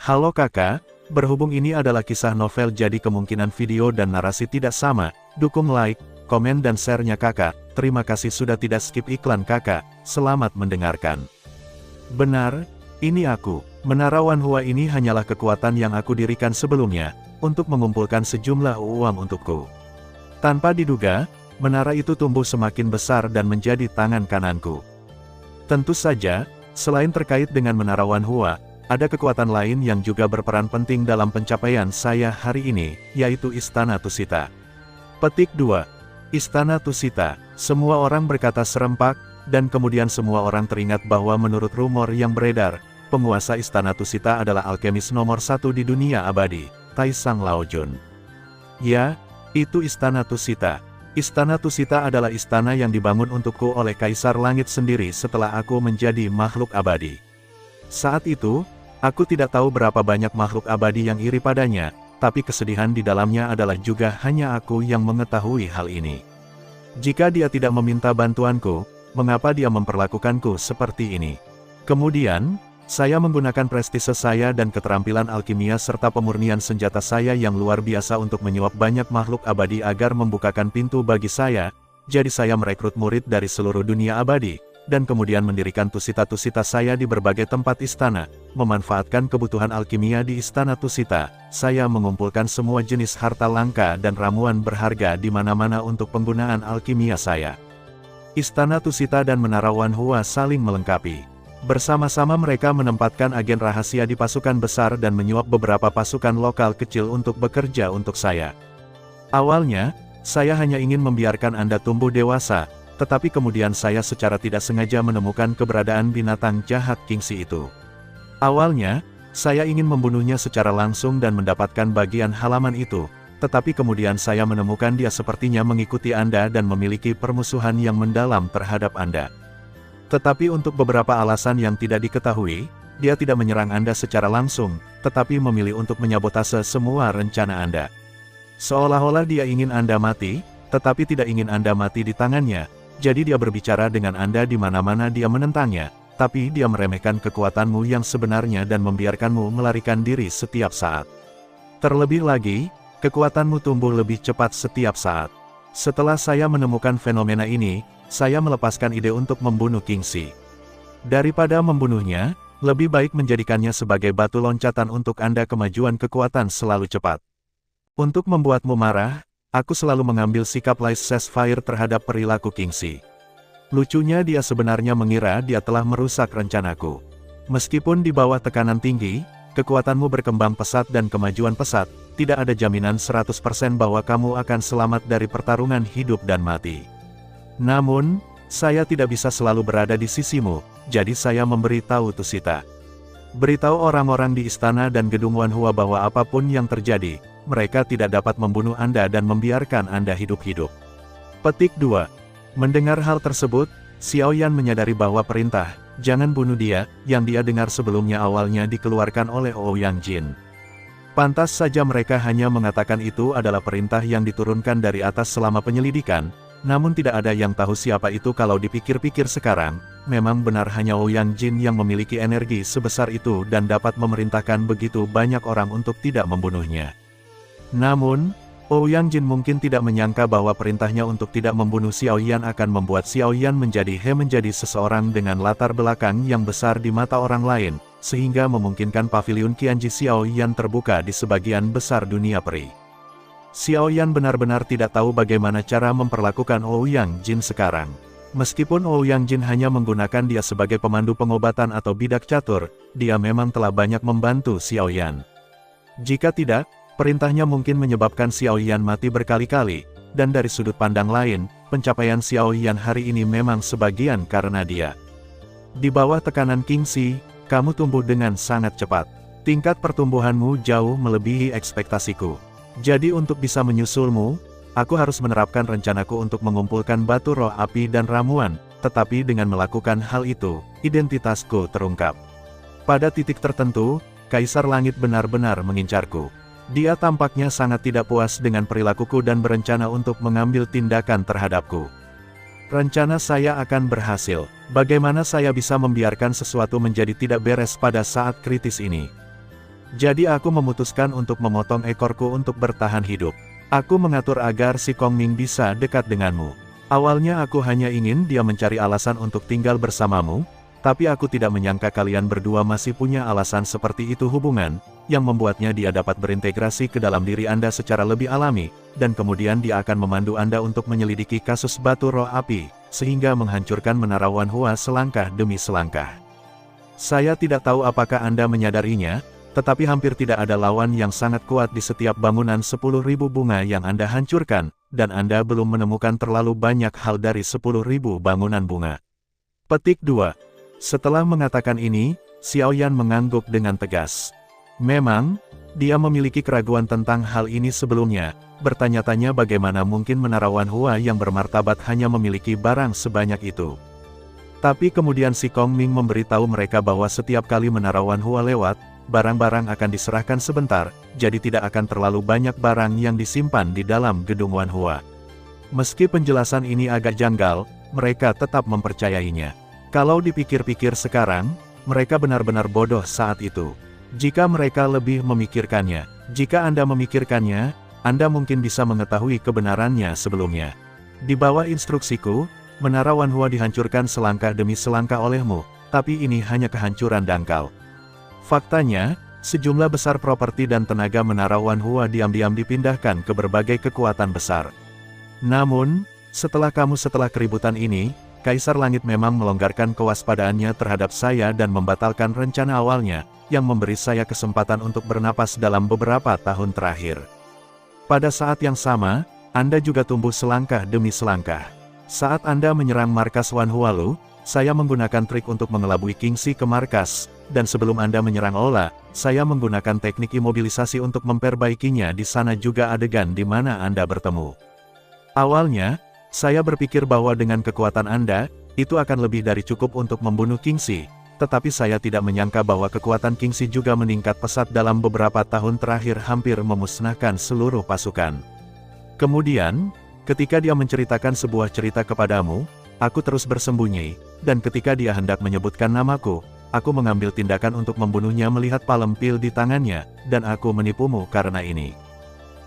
Halo kakak, berhubung ini adalah kisah novel jadi kemungkinan video dan narasi tidak sama, dukung like, komen dan share-nya kakak, terima kasih sudah tidak skip iklan kakak, selamat mendengarkan. Benar, ini aku. Menara Wanhua ini hanyalah kekuatan yang aku dirikan sebelumnya, untuk mengumpulkan sejumlah uang untukku. Tanpa diduga, menara itu tumbuh semakin besar dan menjadi tangan kananku. Tentu saja, selain terkait dengan Menara Wanhua, ada kekuatan lain yang juga berperan penting dalam pencapaian saya hari ini, yaitu Istana Tusita. Petik 2. Istana Tusita. Semua orang berkata serempak, dan kemudian semua orang teringat bahwa menurut rumor yang beredar, penguasa Istana Tusita adalah alkemis nomor 1 di dunia abadi, Taisang Laojun. Ya, itu Istana Tusita. Istana Tusita adalah istana yang dibangun untukku oleh Kaisar Langit sendiri setelah aku menjadi makhluk abadi. Saat itu, aku tidak tahu berapa banyak makhluk abadi yang iri padanya, tapi kesedihan di dalamnya adalah juga hanya aku yang mengetahui hal ini. Jika dia tidak meminta bantuanku, mengapa dia memperlakukanku seperti ini? Kemudian, saya menggunakan prestise saya dan keterampilan alkimia serta pemurnian senjata saya yang luar biasa untuk menyuap banyak makhluk abadi agar membukakan pintu bagi saya, jadi saya merekrut murid dari seluruh dunia abadi, dan kemudian mendirikan Tusita-Tusita saya di berbagai tempat istana, memanfaatkan kebutuhan alkimia di Istana Tusita, saya mengumpulkan semua jenis harta langka dan ramuan berharga di mana-mana untuk penggunaan alkimia saya. Istana Tusita dan Menara Wanhua saling melengkapi. Bersama-sama mereka menempatkan agen rahasia di pasukan besar dan menyuap beberapa pasukan lokal kecil untuk bekerja untuk saya. Awalnya, saya hanya ingin membiarkan Anda tumbuh dewasa, tetapi kemudian saya secara tidak sengaja menemukan keberadaan binatang jahat Kingxi itu. Awalnya, saya ingin membunuhnya secara langsung dan mendapatkan bagian halaman itu, tetapi kemudian saya menemukan dia sepertinya mengikuti Anda dan memiliki permusuhan yang mendalam terhadap Anda. Tetapi untuk beberapa alasan yang tidak diketahui, dia tidak menyerang Anda secara langsung, tetapi memilih untuk menyabotase semua rencana Anda. Seolah-olah dia ingin Anda mati, tetapi tidak ingin Anda mati di tangannya, jadi dia berbicara dengan Anda di mana-mana dia menentangnya, tapi dia meremehkan kekuatanmu yang sebenarnya dan membiarkanmu melarikan diri setiap saat. Terlebih lagi, kekuatanmu tumbuh lebih cepat setiap saat. Setelah saya menemukan fenomena ini, saya melepaskan ide untuk membunuh Kingxi. Daripada membunuhnya, lebih baik menjadikannya sebagai batu loncatan untuk Anda kemajuan kekuatan selalu cepat. Untuk membuatmu marah, aku selalu mengambil sikap laissez-faire terhadap perilaku Kingxi. Lucunya dia sebenarnya mengira dia telah merusak rencanaku. Meskipun di bawah tekanan tinggi, kekuatanmu berkembang pesat dan kemajuan pesat, tidak ada jaminan 100% bahwa kamu akan selamat dari pertarungan hidup dan mati. Namun, saya tidak bisa selalu berada di sisimu, jadi saya memberitahu Tusita. Beritahu orang-orang di istana dan gedung Wanhua bahwa apapun yang terjadi, mereka tidak dapat membunuh Anda dan membiarkan Anda hidup-hidup. Petik 2. Mendengar hal tersebut, Xiao Yan menyadari bahwa perintah, jangan bunuh dia, yang dia dengar sebelumnya awalnya dikeluarkan oleh Ouyang Jin. Pantas saja mereka hanya mengatakan itu adalah perintah yang diturunkan dari atas selama penyelidikan, namun tidak ada yang tahu siapa itu kalau dipikir-pikir sekarang, memang benar hanya Ouyang Jin yang memiliki energi sebesar itu dan dapat memerintahkan begitu banyak orang untuk tidak membunuhnya. Namun, Ouyang Jin mungkin tidak menyangka bahwa perintahnya untuk tidak membunuh Xiao Yan akan membuat Xiao Yan menjadi seseorang dengan latar belakang yang besar di mata orang lain, sehingga memungkinkan paviliun Qianji Xiao Yan terbuka di sebagian besar dunia peri. Xiao Yan benar-benar tidak tahu bagaimana cara memperlakukan Ouyang Jin sekarang. Meskipun Ouyang Jin hanya menggunakan dia sebagai pemandu pengobatan atau bidak catur, dia memang telah banyak membantu Xiao Yan. Jika tidak, perintahnya mungkin menyebabkan Xiao Yan mati berkali-kali, dan dari sudut pandang lain, pencapaian Xiao Yan hari ini memang sebagian karena dia. Di bawah tekanan Kingxi, kamu tumbuh dengan sangat cepat. Tingkat pertumbuhanmu jauh melebihi ekspektasiku. Jadi untuk bisa menyusulmu, aku harus menerapkan rencanaku untuk mengumpulkan batu roh api dan ramuan, tetapi dengan melakukan hal itu, identitasku terungkap. Pada titik tertentu, Kaisar Langit benar-benar mengincarku. Dia tampaknya sangat tidak puas dengan perilakuku dan berencana untuk mengambil tindakan terhadapku. Rencana saya akan berhasil. Bagaimana saya bisa membiarkan sesuatu menjadi tidak beres pada saat kritis ini? Jadi aku memutuskan untuk memotong ekorku untuk bertahan hidup. Aku mengatur agar si Kongming bisa dekat denganmu. Awalnya aku hanya ingin dia mencari alasan untuk tinggal bersamamu, tapi aku tidak menyangka kalian berdua masih punya alasan seperti itu hubungan, yang membuatnya dia dapat berintegrasi ke dalam diri Anda secara lebih alami, dan kemudian dia akan memandu Anda untuk menyelidiki kasus batu roh api, sehingga menghancurkan Menara Wanhua selangkah demi selangkah. Saya tidak tahu apakah Anda menyadarinya, tetapi hampir tidak ada lawan yang sangat kuat di setiap bangunan 10.000 bunga yang Anda hancurkan, dan Anda belum menemukan terlalu banyak hal dari 10.000 bangunan bunga. Petik 2. Setelah mengatakan ini, Xiaoyan mengangguk dengan tegas. Memang, dia memiliki keraguan tentang hal ini sebelumnya, bertanya-tanya bagaimana mungkin Menara Wanhua yang bermartabat hanya memiliki barang sebanyak itu. Tapi kemudian si Kongming memberitahu mereka bahwa setiap kali Menara Wanhua lewat, barang-barang akan diserahkan sebentar, jadi tidak akan terlalu banyak barang yang disimpan di dalam gedung Wanhua. Meski penjelasan ini agak janggal, mereka tetap mempercayainya. Kalau dipikir-pikir sekarang, mereka benar-benar bodoh saat itu. Jika mereka lebih memikirkannya, jika Anda memikirkannya, Anda mungkin bisa mengetahui kebenarannya sebelumnya. Di bawah instruksiku, Menara Wanhua dihancurkan selangkah demi selangkah olehmu, tapi ini hanya kehancuran dangkal. Faktanya, sejumlah besar properti dan tenaga Menara Wanhua diam-diam dipindahkan ke berbagai kekuatan besar. Namun, setelah keributan ini, Kaisar Langit memang melonggarkan kewaspadaannya terhadap saya dan membatalkan rencana awalnya, yang memberi saya kesempatan untuk bernapas dalam beberapa tahun terakhir. Pada saat yang sama, Anda juga tumbuh selangkah demi selangkah. Saat Anda menyerang markas Wanhua, saya menggunakan trik untuk mengelabui Kingxi ke markas, dan sebelum Anda menyerang Ola, saya menggunakan teknik imobilisasi untuk memperbaikinya. Di sana juga adegan di mana Anda bertemu. Awalnya, saya berpikir bahwa dengan kekuatan Anda, itu akan lebih dari cukup untuk membunuh Kingxi, tetapi saya tidak menyangka bahwa kekuatan Kingxi juga meningkat pesat dalam beberapa tahun terakhir, hampir memusnahkan seluruh pasukan. Kemudian, ketika dia menceritakan sebuah cerita kepadamu, aku terus bersembunyi, dan ketika dia hendak menyebutkan namaku, aku mengambil tindakan untuk membunuhnya melihat palem pil di tangannya, dan aku menipumu karena ini.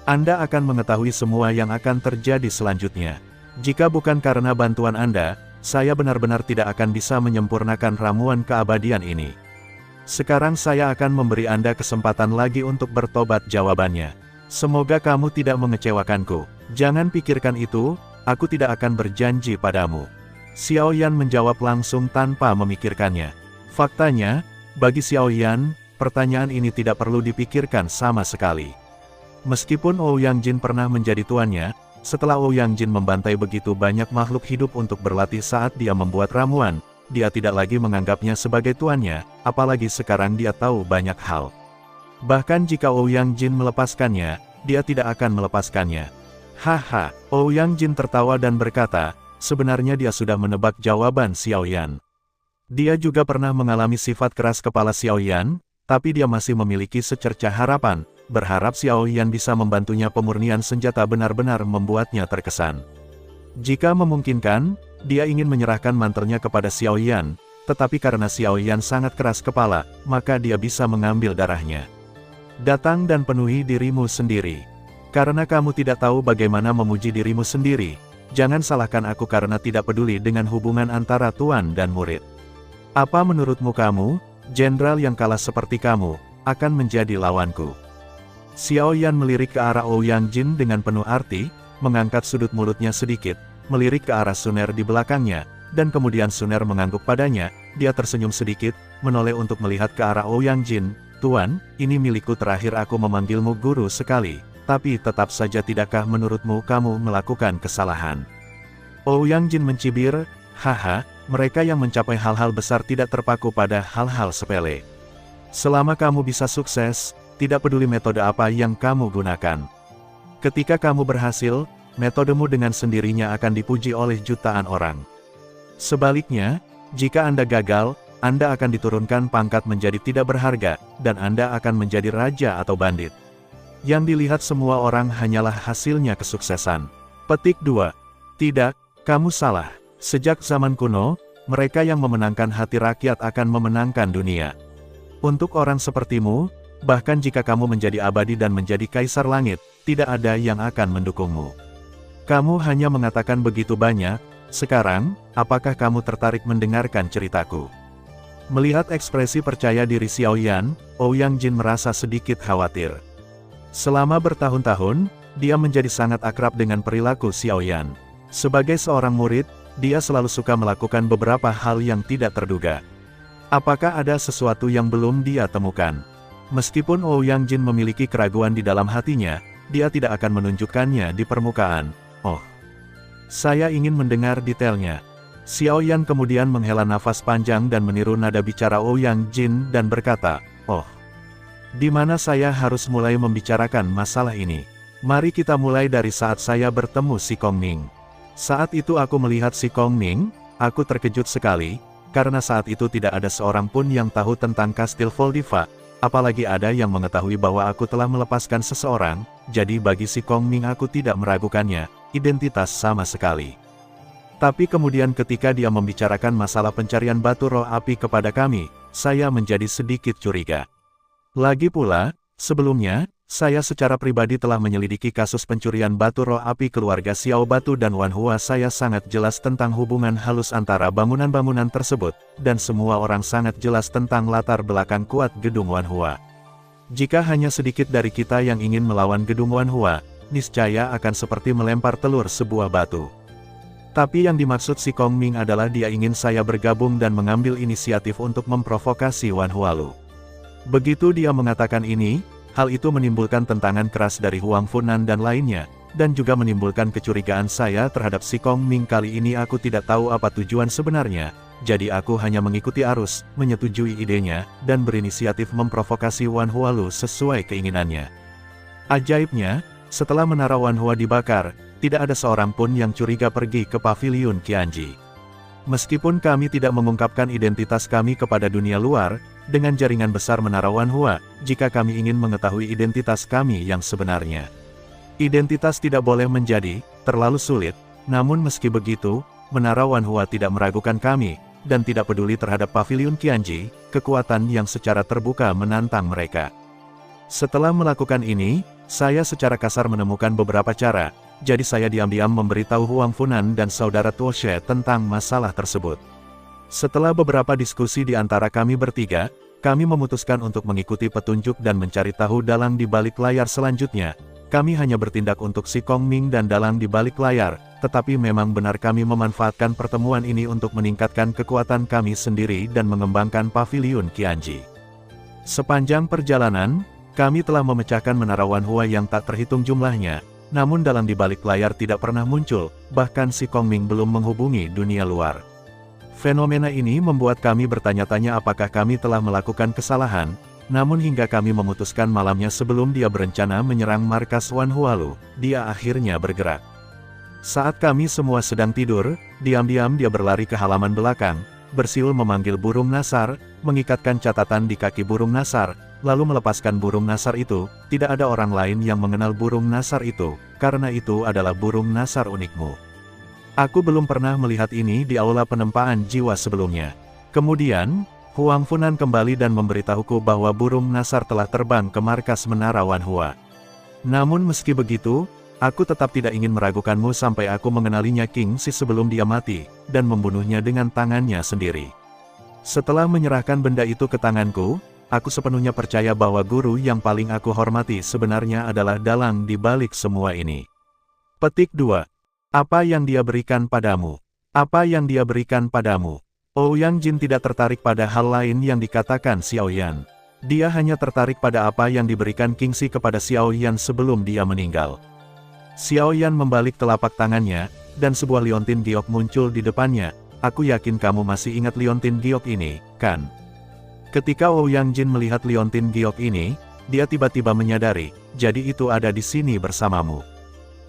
Anda akan mengetahui semua yang akan terjadi selanjutnya. Jika bukan karena bantuan Anda, saya benar-benar tidak akan bisa menyempurnakan ramuan keabadian ini. Sekarang saya akan memberi Anda kesempatan lagi untuk bertobat. Jawabannya. Semoga kamu tidak mengecewakanku. Jangan pikirkan itu, aku tidak akan berjanji padamu. Xiaoyan menjawab langsung tanpa memikirkannya. Faktanya, bagi Xiaoyan, pertanyaan ini tidak perlu dipikirkan sama sekali. Meskipun Ouyang Jin pernah menjadi tuannya, setelah Ouyang Jin membantai begitu banyak makhluk hidup untuk berlatih saat dia membuat ramuan, dia tidak lagi menganggapnya sebagai tuannya, apalagi sekarang dia tahu banyak hal. Bahkan jika Ouyang Jin melepaskannya, dia tidak akan melepaskannya. Haha, Ouyang Jin tertawa dan berkata, sebenarnya dia sudah menebak jawaban Xiaoyan. Dia juga pernah mengalami sifat keras kepala Xiaoyan, tapi dia masih memiliki secercah harapan, berharap Xiaoyan bisa membantunya. Pemurnian senjata benar-benar membuatnya terkesan. Jika memungkinkan, dia ingin menyerahkan mantelnya kepada Xiaoyan, tetapi karena Xiaoyan sangat keras kepala, maka dia bisa mengambil darahnya. Datang dan penuhi dirimu sendiri. Karena kamu tidak tahu bagaimana memuji dirimu sendiri, jangan salahkan aku karena tidak peduli dengan hubungan antara tuan dan murid. Apa menurutmu kamu, jenderal yang kalah seperti kamu, akan menjadi lawanku? Xiaoyan melirik ke arah Ouyang Jin dengan penuh arti, mengangkat sudut mulutnya sedikit, melirik ke arah Suner di belakangnya, dan kemudian Suner mengangguk padanya. Dia tersenyum sedikit, menoleh untuk melihat ke arah Ouyang Jin. Tuan, ini milikku. Terakhir aku memanggilmu guru sekali, tapi tetap saja tidakkah menurutmu kamu melakukan kesalahan? Ouyang Jin mencibir, haha, mereka yang mencapai hal-hal besar tidak terpaku pada hal-hal sepele. Selama kamu bisa sukses, tidak peduli metode apa yang kamu gunakan. Ketika kamu berhasil, metodemu dengan sendirinya akan dipuji oleh jutaan orang. Sebaliknya, jika Anda gagal, Anda akan diturunkan pangkat menjadi tidak berharga, dan Anda akan menjadi raja atau bandit. Yang dilihat semua orang hanyalah hasilnya kesuksesan. Petik 2. Tidak, kamu salah. Sejak zaman kuno, mereka yang memenangkan hati rakyat akan memenangkan dunia. Untuk orang sepertimu, Bahkan jika kamu menjadi abadi dan menjadi kaisar langit, tidak ada yang akan mendukungmu. Kamu hanya mengatakan begitu banyak. Sekarang, apakah kamu tertarik mendengarkan ceritaku? Melihat ekspresi percaya diri Xiaoyan, Ouyang Jin merasa sedikit khawatir. Selama bertahun-tahun, dia menjadi sangat akrab dengan perilaku Xiaoyan. Sebagai seorang murid, dia selalu suka melakukan beberapa hal yang tidak terduga. Apakah ada sesuatu yang belum dia temukan? Meskipun Ouyang Jin memiliki keraguan di dalam hatinya, dia tidak akan menunjukkannya di permukaan. Oh, saya ingin mendengar detailnya. Xiaoyan kemudian menghela nafas panjang dan meniru nada bicara Ouyang Jin dan berkata, "Oh, di mana saya harus mulai membicarakan masalah ini? Mari kita mulai dari saat saya bertemu si Kongming. Saat itu aku melihat si Kongming, aku terkejut sekali, karena saat itu tidak ada seorang pun yang tahu tentang Kastil Voldiva, apalagi ada yang mengetahui bahwa aku telah melepaskan seseorang, jadi bagi si Kongming aku tidak meragukannya, identitas sama sekali. Tapi kemudian ketika dia membicarakan masalah pencarian batu roh api kepada kami, saya menjadi sedikit curiga. Lagi pula, sebelumnya, saya secara pribadi telah menyelidiki kasus pencurian batu roh api keluarga Xiao Batu dan Wan Hua. Saya sangat jelas tentang hubungan halus antara bangunan-bangunan tersebut, dan semua orang sangat jelas tentang latar belakang kuat gedung Wan Hua. Jika hanya sedikit dari kita yang ingin melawan gedung Wan Hua, niscaya akan seperti melempar telur sebuah batu. Tapi yang dimaksud si Kongming adalah dia ingin saya bergabung dan mengambil inisiatif untuk memprovokasi Wan Hualu. Begitu dia mengatakan ini, hal itu menimbulkan tentangan keras dari Huang Funan dan lainnya, dan juga menimbulkan kecurigaan saya terhadap si Kongming. Kali ini aku tidak tahu apa tujuan sebenarnya, jadi aku hanya mengikuti arus, menyetujui idenya, dan berinisiatif memprovokasi Wan Hualu sesuai keinginannya. Ajaibnya, setelah menara Wan Hua dibakar, tidak ada seorang pun yang curiga pergi ke paviliun Qianji. Meskipun kami tidak mengungkapkan identitas kami kepada dunia luar, dengan jaringan besar menara Wan Hua, jika kami ingin mengetahui identitas kami yang sebenarnya. Identitas tidak boleh menjadi terlalu sulit, namun meski begitu, menara Wan Hua tidak meragukan kami, dan tidak peduli terhadap paviliun Qianji, kekuatan yang secara terbuka menantang mereka. Setelah melakukan ini, saya secara kasar menemukan beberapa cara, jadi saya diam-diam memberitahu Huang Funan dan saudara Tuoshe tentang masalah tersebut. Setelah beberapa diskusi di antara kami bertiga, kami memutuskan untuk mengikuti petunjuk dan mencari tahu dalang di balik layar selanjutnya. Kami hanya bertindak untuk si Kongming dan dalang di balik layar, tetapi memang benar kami memanfaatkan pertemuan ini untuk meningkatkan kekuatan kami sendiri dan mengembangkan paviliun Qianji. Sepanjang perjalanan, kami telah memecahkan menara Wan Hua yang tak terhitung jumlahnya, namun dalang di balik layar tidak pernah muncul, bahkan si Kongming belum menghubungi dunia luar. Fenomena ini membuat kami bertanya-tanya apakah kami telah melakukan kesalahan, namun hingga kami memutuskan malamnya sebelum dia berencana menyerang markas Wan Hualu, dia akhirnya bergerak. Saat kami semua sedang tidur, diam-diam dia berlari ke halaman belakang, bersiul memanggil burung nasar, mengikatkan catatan di kaki burung nasar, lalu melepaskan burung nasar itu. Tidak ada orang lain yang mengenal burung nasar itu, karena itu adalah burung nasar unikmu. Aku belum pernah melihat ini di aula penempaan jiwa sebelumnya. Kemudian, Huang Funan kembali dan memberitahuku bahwa burung nasar telah terbang ke markas menara Wan Hua. Namun meski begitu, aku tetap tidak ingin meragukanmu sampai aku mengenalinya King Si sebelum dia mati, dan membunuhnya dengan tangannya sendiri. Setelah menyerahkan benda itu ke tanganku, aku sepenuhnya percaya bahwa guru yang paling aku hormati sebenarnya adalah dalang di balik semua ini. Petik 2. Apa yang dia berikan padamu? Apa yang dia berikan padamu? Ouyang Jin tidak tertarik pada hal lain yang dikatakan Xiaoyan. Dia hanya tertarik pada apa yang diberikan King Si kepada Xiaoyan sebelum dia meninggal. Xiaoyan membalik telapak tangannya, dan sebuah liontin giok muncul di depannya. Aku yakin kamu masih ingat liontin giok ini, kan? Ketika Ouyang Jin melihat liontin giok ini, dia tiba-tiba menyadari, jadi itu ada di sini bersamamu.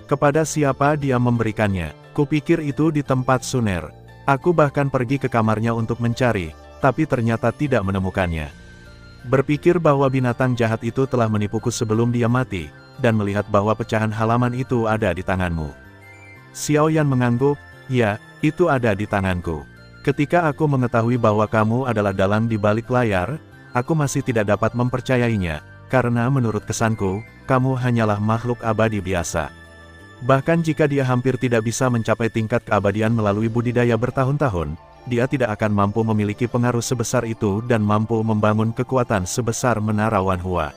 Kepada siapa dia memberikannya? Kupikir itu di tempat Suner. Aku bahkan pergi ke kamarnya untuk mencari, tapi ternyata tidak menemukannya. Berpikir bahwa binatang jahat itu telah menipuku sebelum dia mati, dan melihat bahwa pecahan halaman itu ada di tanganmu. Xiaoyan mengangguk, ya, itu ada di tanganku. Ketika aku mengetahui bahwa kamu adalah dalang di balik layar, aku masih tidak dapat mempercayainya, karena menurut kesanku, kamu hanyalah makhluk abadi biasa. Bahkan jika dia hampir tidak bisa mencapai tingkat keabadian melalui budidaya bertahun-tahun, dia tidak akan mampu memiliki pengaruh sebesar itu dan mampu membangun kekuatan sebesar Menara Wanhua.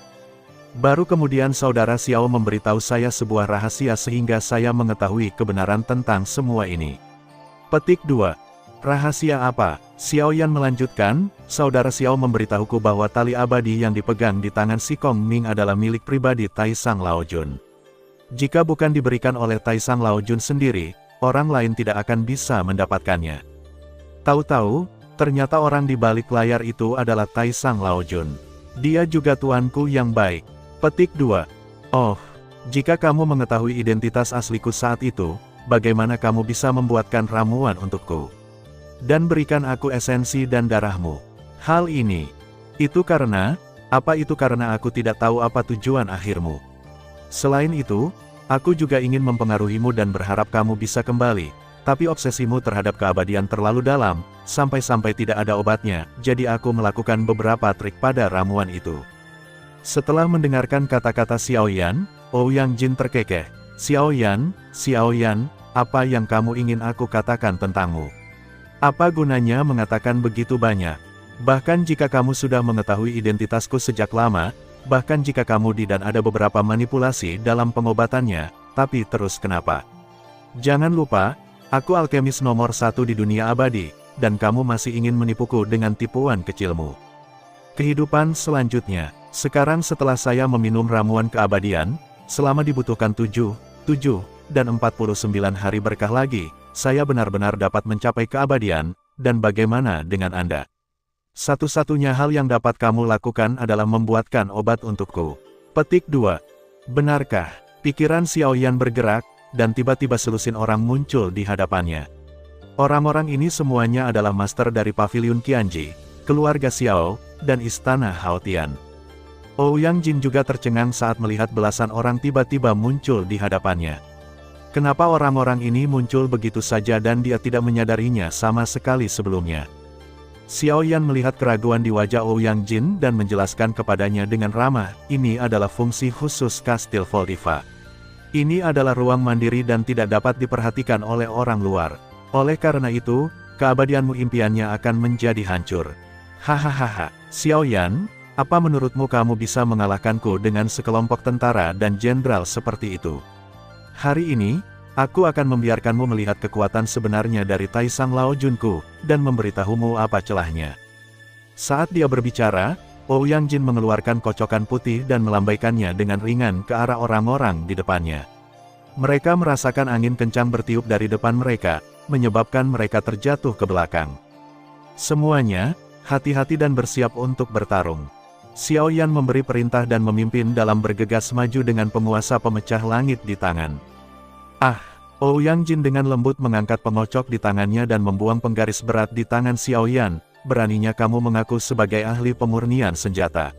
Baru kemudian saudara Xiao memberitahu saya sebuah rahasia sehingga saya mengetahui kebenaran tentang semua ini. Petik 2. Rahasia apa? Xiao Yan melanjutkan, saudara Xiao memberitahuku bahwa tali abadi yang dipegang di tangan si Kong Ming adalah milik pribadi Taisang Laojun. Jika bukan diberikan oleh Taisang Laojun sendiri, orang lain tidak akan bisa mendapatkannya. Tahu-tahu, ternyata orang di balik layar itu adalah Taisang Laojun. Dia juga tuanku yang baik. Petik 2. Oh, jika kamu mengetahui identitas asliku saat itu, bagaimana kamu bisa membuatkan ramuan untukku? Dan berikan aku esensi dan darahmu. Hal ini. Itu karena aku tidak tahu apa tujuan akhirmu. Selain itu, aku juga ingin mempengaruhimu dan berharap kamu bisa kembali. Tapi obsesimu terhadap keabadian terlalu dalam, sampai-sampai tidak ada obatnya, jadi aku melakukan beberapa trik pada ramuan itu. Setelah mendengarkan kata-kata Xiao Yan, Ouyang Jin terkekeh. Xiao Yan, apa yang kamu ingin aku katakan tentangmu? Apa gunanya mengatakan begitu banyak? Bahkan jika kamu sudah mengetahui identitasku sejak lama, bahkan jika kamu dan ada beberapa manipulasi dalam pengobatannya, tapi terus kenapa? Jangan lupa, aku alkemis nomor 1 di dunia abadi, dan kamu masih ingin menipuku dengan tipuan kecilmu. Kehidupan selanjutnya. Sekarang setelah saya meminum ramuan keabadian, selama dibutuhkan 7, dan 49 hari berkah lagi, saya benar-benar dapat mencapai keabadian, dan bagaimana dengan Anda? Satu-satunya hal yang dapat kamu lakukan adalah membuatkan obat untukku. Petik 2. Benarkah? Pikiran Xiao Yan bergerak, dan tiba-tiba selusin orang muncul di hadapannya. Orang-orang ini semuanya adalah master dari Paviliun Qianji, keluarga Xiao, dan istana Haotian. Ouyang Jin juga tercengang saat melihat belasan orang tiba-tiba muncul di hadapannya. Kenapa orang-orang ini muncul begitu saja dan dia tidak menyadarinya sama sekali sebelumnya? Xiao Yan melihat keraguan di wajah Ouyang Jin dan menjelaskan kepadanya dengan ramah, ini adalah fungsi khusus Kastil Voldiva. Ini adalah ruang mandiri dan tidak dapat diperhatikan oleh orang luar. Oleh karena itu, keabadianmu impiannya akan menjadi hancur. Hahaha, Xiao Yan, apa menurutmu kamu bisa mengalahkanku dengan sekelompok tentara dan jenderal seperti itu? Hari ini, aku akan membiarkanmu melihat kekuatan sebenarnya dari Taisang Laojunku, dan memberitahumu apa celahnya. Saat dia berbicara, Ouyang Jin mengeluarkan kocokan putih dan melambaikannya dengan ringan ke arah orang-orang di depannya. Mereka merasakan angin kencang bertiup dari depan mereka, menyebabkan mereka terjatuh ke belakang. Semuanya, hati-hati dan bersiap untuk bertarung. Xiao Yan memberi perintah dan memimpin dalam bergegas maju dengan penguasa pemecah langit di tangan. Ouyang Jin dengan lembut mengangkat pengocok di tangannya dan membuang penggaris berat di tangan Xiao Yan. Beraninya kamu mengaku sebagai ahli pemurnian senjata.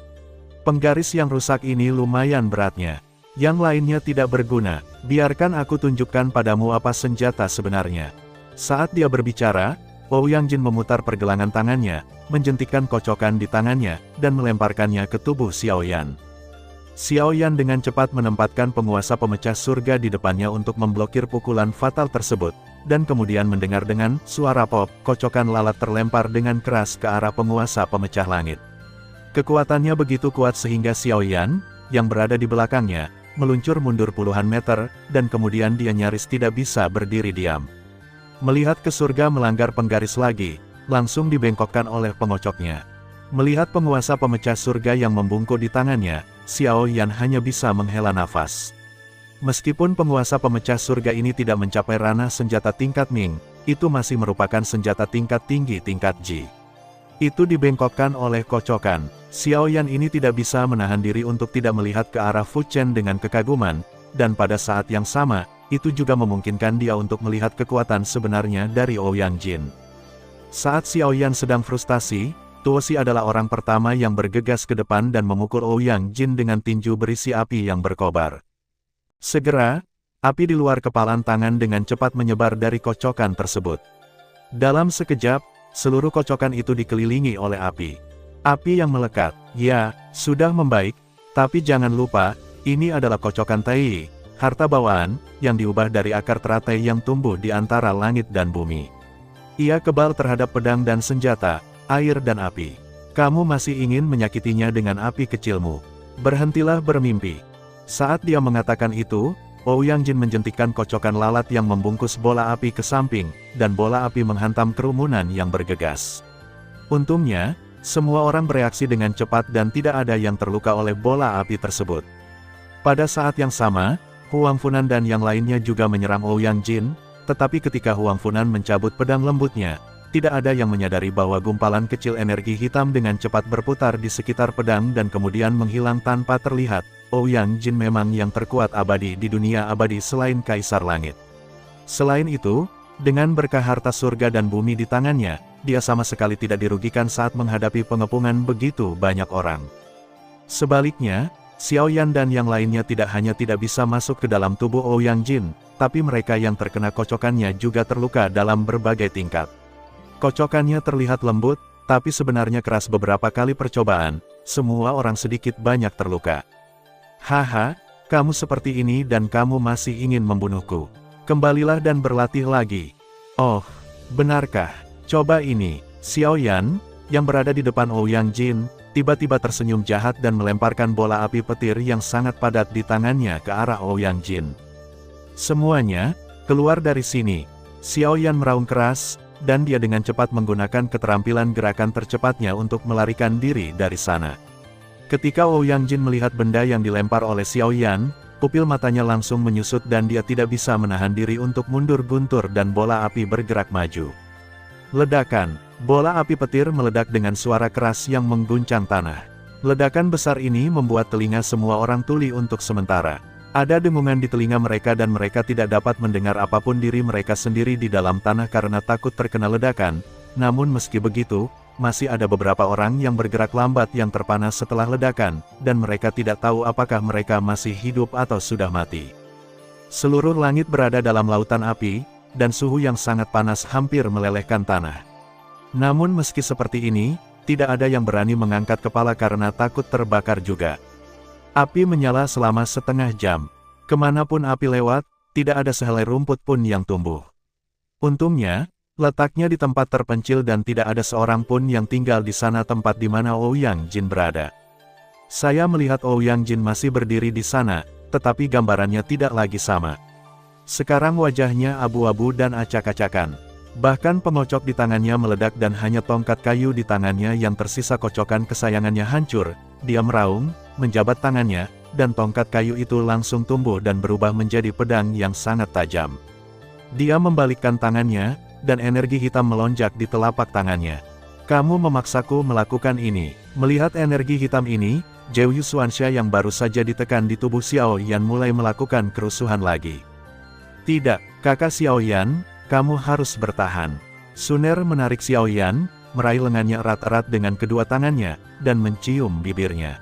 Penggaris yang rusak ini lumayan beratnya. Yang lainnya tidak berguna, biarkan aku tunjukkan padamu apa senjata sebenarnya. Saat dia berbicara, Ouyang Jin memutar pergelangan tangannya, menjentikkan kocokan di tangannya, dan melemparkannya ke tubuh Xiao Yan. Xiao Yan dengan cepat menempatkan penguasa pemecah surga di depannya untuk memblokir pukulan fatal tersebut, dan kemudian mendengar dengan suara pop, kocokan lalat terlempar dengan keras ke arah penguasa pemecah langit. Kekuatannya begitu kuat sehingga Xiao Yan, yang berada di belakangnya, meluncur mundur puluhan meter, dan kemudian dia nyaris tidak bisa berdiri diam. Melihat ke surga melanggar penggaris lagi, langsung dibengkokkan oleh pengocoknya. Melihat penguasa pemecah surga yang membungkuk di tangannya, Xiao Yan hanya bisa menghela nafas. Meskipun penguasa pemecah surga ini tidak mencapai ranah senjata tingkat Ming, itu masih merupakan senjata tingkat tinggi tingkat Ji. Itu dibengkokkan oleh kocokan. Xiao Yan ini tidak bisa menahan diri untuk tidak melihat ke arah Fu Chen dengan kekaguman, dan pada saat yang sama, itu juga memungkinkan dia untuk melihat kekuatan sebenarnya dari Ouyang Jin. Saat Xiao Yan sedang frustasi, Tuosi adalah orang pertama yang bergegas ke depan dan memukul Ouyang Jin dengan tinju berisi api yang berkobar. Segera, api di luar kepalan tangan dengan cepat menyebar dari kocokan tersebut. Dalam sekejap, seluruh kocokan itu dikelilingi oleh api. Api yang melekat, ya, sudah membaik, Tapi jangan lupa, ini adalah kocokan Tai, harta bawaan, yang diubah dari akar teratai yang tumbuh di antara langit dan bumi. Ia kebal terhadap pedang dan senjata, air dan api. Kamu masih ingin menyakitinya dengan api kecilmu. Berhentilah bermimpi. Saat dia mengatakan itu, Ouyang Jin menjentikkan kocokan lalat yang membungkus bola api ke samping, dan bola api menghantam kerumunan yang bergegas. Untungnya, semua orang bereaksi dengan cepat dan tidak ada yang terluka oleh bola api tersebut. Pada saat yang sama, Huang Funan dan yang lainnya juga menyerang Ouyang Jin, tetapi ketika Huang Funan mencabut pedang lembutnya, tidak ada yang menyadari bahwa gumpalan kecil energi hitam dengan cepat berputar di sekitar pedang dan kemudian menghilang tanpa terlihat. Ouyang Jin memang yang terkuat abadi di dunia abadi selain Kaisar Langit. Selain itu, dengan berkah harta surga dan bumi di tangannya, dia sama sekali tidak dirugikan saat menghadapi pengepungan begitu banyak orang. Sebaliknya, Xiao Yan dan yang lainnya tidak hanya tidak bisa masuk ke dalam tubuh Ouyang Jin, tapi mereka yang terkena kocokannya juga terluka dalam berbagai tingkat. Kocokannya terlihat lembut, tapi sebenarnya keras beberapa kali percobaan, semua orang sedikit banyak terluka. Haha, kamu seperti ini dan kamu masih ingin membunuhku. Kembalilah dan berlatih lagi. Oh, benarkah? Coba ini. Xiao Yan, yang berada di depan Ouyang Jin, tiba-tiba tersenyum jahat dan melemparkan bola api petir yang sangat padat di tangannya ke arah Ouyang Jin. Semuanya, keluar dari sini. Xiao Yan meraung keras, dan dia dengan cepat menggunakan keterampilan gerakan tercepatnya untuk melarikan diri dari sana. Ketika Ouyang Jin melihat benda yang dilempar oleh Xiao Yan, pupil matanya langsung menyusut dan dia tidak bisa menahan diri untuk mundur guntur dan bola api bergerak maju. Ledakan, bola api petir meledak dengan suara keras yang mengguncang tanah. Ledakan besar ini membuat telinga semua orang tuli untuk sementara. Ada dengungan di telinga mereka dan mereka tidak dapat mendengar apapun diri mereka sendiri di dalam tanah karena takut terkena ledakan. Namun meski begitu, masih ada beberapa orang yang bergerak lambat yang terpanas setelah ledakan, dan mereka tidak tahu apakah mereka masih hidup atau sudah mati. Seluruh langit berada dalam lautan api, dan suhu yang sangat panas hampir melelehkan tanah. Namun meski seperti ini, tidak ada yang berani mengangkat kepala karena takut terbakar juga. Api menyala selama setengah jam. Kemanapun api lewat, tidak ada sehelai rumput pun yang tumbuh. Untungnya, letaknya di tempat terpencil dan tidak ada seorang pun yang tinggal di sana tempat di mana Ouyang Jin berada. Saya melihat Ouyang Jin masih berdiri di sana, tetapi gambarannya tidak lagi sama. Sekarang wajahnya abu-abu dan acak-acakan. Bahkan pengocok di tangannya meledak dan hanya tongkat kayu di tangannya yang tersisa kocokan kesayangannya hancur. Dia meraung, menjabat tangannya, dan tongkat kayu itu langsung tumbuh dan berubah menjadi pedang yang sangat tajam. Dia membalikkan tangannya, dan energi hitam melonjak di telapak tangannya. Kamu memaksaku melakukan ini. Melihat energi hitam ini, Zhou Yusuansha yang baru saja ditekan di tubuh Xiao Yan mulai melakukan kerusuhan lagi. Tidak, kakak Xiao Yan, kamu harus bertahan. Suner menarik Xiao Yan, meraih lengannya erat-erat dengan kedua tangannya, dan mencium bibirnya.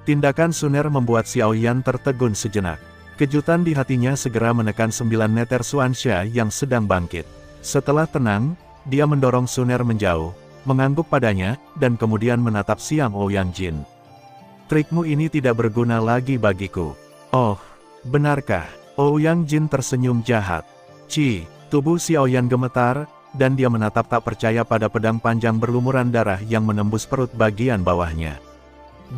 Tindakan Suner membuat Xiao Yan tertegun sejenak. Kejutan di hatinya segera menekan 9 neter Xuansha yang sedang bangkit. Setelah tenang, dia mendorong Suner menjauh, mengangguk padanya, dan kemudian menatap Xiang Ouyang Jin. Trikmu ini tidak berguna lagi bagiku. Oh, benarkah? Ouyang Jin tersenyum jahat. Tubuh Xiao Yan gemetar, dan dia menatap tak percaya pada pedang panjang berlumuran darah yang menembus perut bagian bawahnya.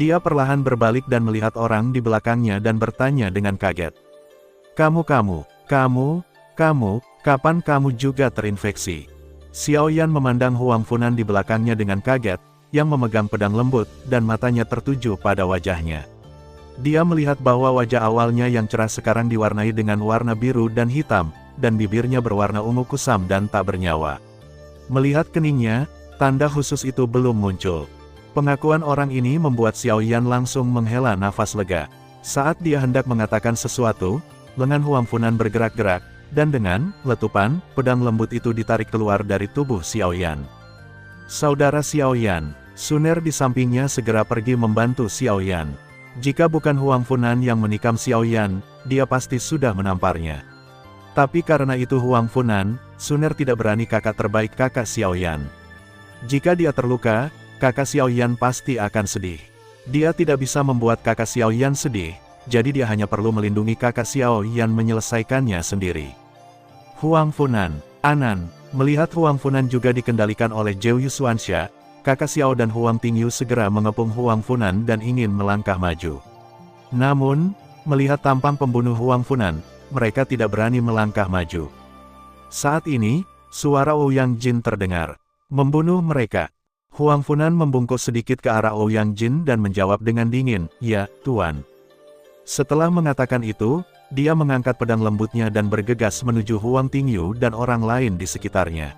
Dia perlahan berbalik dan melihat orang di belakangnya dan bertanya dengan kaget. Kamu, kapan kamu juga terinfeksi? Xiao Yan memandang Huang Funan di belakangnya dengan kaget, yang memegang pedang lembut, dan matanya tertuju pada wajahnya. Dia melihat bahwa wajah awalnya yang cerah sekarang diwarnai dengan warna biru dan hitam, dan bibirnya berwarna ungu kusam dan tak bernyawa. Melihat keningnya, tanda khusus itu belum muncul. Pengakuan orang ini membuat Xiao Yan langsung menghela nafas lega. Saat dia hendak mengatakan sesuatu, lengan Huang Funan bergerak-gerak, dan dengan letupan, pedang lembut itu ditarik keluar dari tubuh Xiao Yan. Saudara Xiao Yan, Suner di sampingnya segera pergi membantu Xiao Yan. Jika bukan Huang Funan yang menikam Xiao Yan, dia pasti sudah menamparnya. Tapi karena itu Huang Funan, Suner tidak berani kakak terbaik kakak Xiao Yan. Jika dia terluka, kakak Xiao Yan pasti akan sedih. Dia tidak bisa membuat kakak Xiao Yan sedih, jadi dia hanya perlu melindungi kakak Xiao Yan menyelesaikannya sendiri. Huang Funan, Anan, melihat Huang Funan juga dikendalikan oleh Zhou Yusuansha, kakak Xiao dan Huang Tingyu segera mengepung Huang Funan dan ingin melangkah maju. Namun, melihat tampang pembunuh Huang Funan, mereka tidak berani melangkah maju. Saat ini, suara Ouyang Jin terdengar. Membunuh mereka. Huang Funan membungkuk sedikit ke arah Ouyang Jin dan menjawab dengan dingin, "Ya, Tuan." Setelah mengatakan itu, dia mengangkat pedang lembutnya dan bergegas menuju Huang Tingyu dan orang lain di sekitarnya.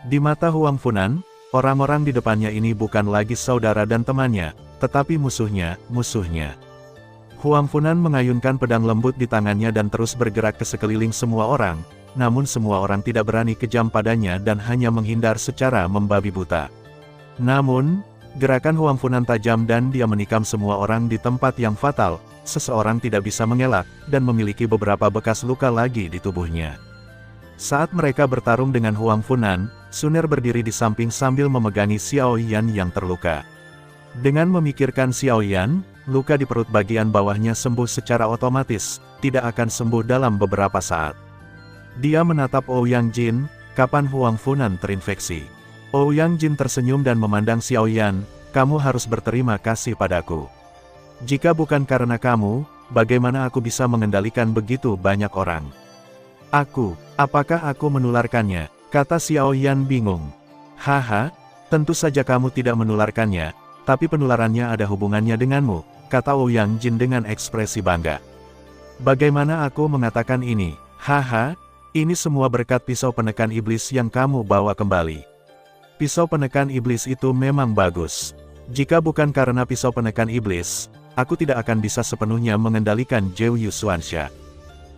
Di mata Huang Funan, orang-orang di depannya ini bukan lagi saudara dan temannya, tetapi musuhnya. Huang Funan mengayunkan pedang lembut di tangannya dan terus bergerak ke sekeliling semua orang, namun semua orang tidak berani kejam padanya dan hanya menghindar secara membabi buta. Namun, gerakan Huang Funan tajam dan dia menikam semua orang di tempat yang fatal, seseorang tidak bisa mengelak, dan memiliki beberapa bekas luka lagi di tubuhnya. Saat mereka bertarung dengan Huang Funan, Sun Er berdiri di samping sambil memegangi Xiao Yan yang terluka. Dengan memikirkan Xiao Yan, luka di perut bagian bawahnya sembuh secara otomatis, tidak akan sembuh dalam beberapa saat. Dia menatap Ouyang Jin, kapan Huang Funan terinfeksi. Ouyang Jin tersenyum dan memandang Xiao Yan, "Kamu harus berterima kasih padaku. Jika bukan karena kamu, bagaimana aku bisa mengendalikan begitu banyak orang?" Apakah aku menularkannya?" kata Xiao Yan bingung. "Haha, tentu saja kamu tidak menularkannya, tapi penularannya ada hubungannya denganmu," kata Ouyang Jin dengan ekspresi bangga. "Bagaimana aku mengatakan ini? Haha, ini semua berkat pisau penekan iblis yang kamu bawa kembali. Pisau penekan iblis itu memang bagus. Jika bukan karena pisau penekan iblis, aku tidak akan bisa sepenuhnya mengendalikan Zhou Yusuansha.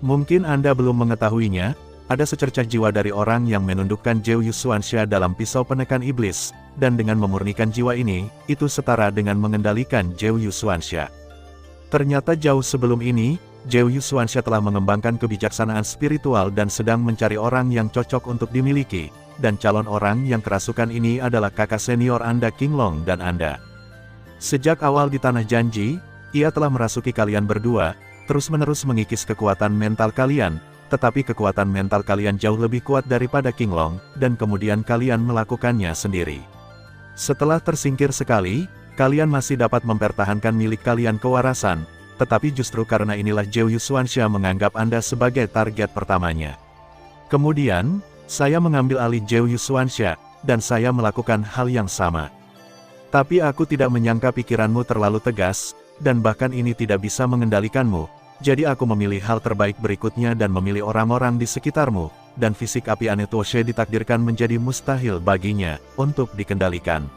Mungkin Anda belum mengetahuinya, ada secercah jiwa dari orang yang menundukkan Zhou Yusuansha dalam pisau penekan iblis, dan dengan memurnikan jiwa ini, itu setara dengan mengendalikan Zhou Yusuansha. Ternyata jauh sebelum ini, Zhou Yusuansha telah mengembangkan kebijaksanaan spiritual dan sedang mencari orang yang cocok untuk dimiliki, dan calon orang yang kerasukan ini adalah kakak senior Anda King Long dan Anda. Sejak awal di Tanah Janji, ia telah merasuki kalian berdua, terus-menerus mengikis kekuatan mental kalian, tetapi kekuatan mental kalian jauh lebih kuat daripada King Long, dan kemudian kalian melakukannya sendiri. Setelah tersingkir sekali, kalian masih dapat mempertahankan milik kalian kewarasan, tetapi justru karena inilah Zhou Yusuansha menganggap Anda sebagai target pertamanya. Kemudian, saya mengambil alih Zhou Yusuansha, dan saya melakukan hal yang sama. Tapi aku tidak menyangka pikiranmu terlalu tegas, dan bahkan ini tidak bisa mengendalikanmu, jadi aku memilih hal terbaik berikutnya dan memilih orang-orang di sekitarmu, dan fisik api Anetoshe ditakdirkan menjadi mustahil baginya, untuk dikendalikan.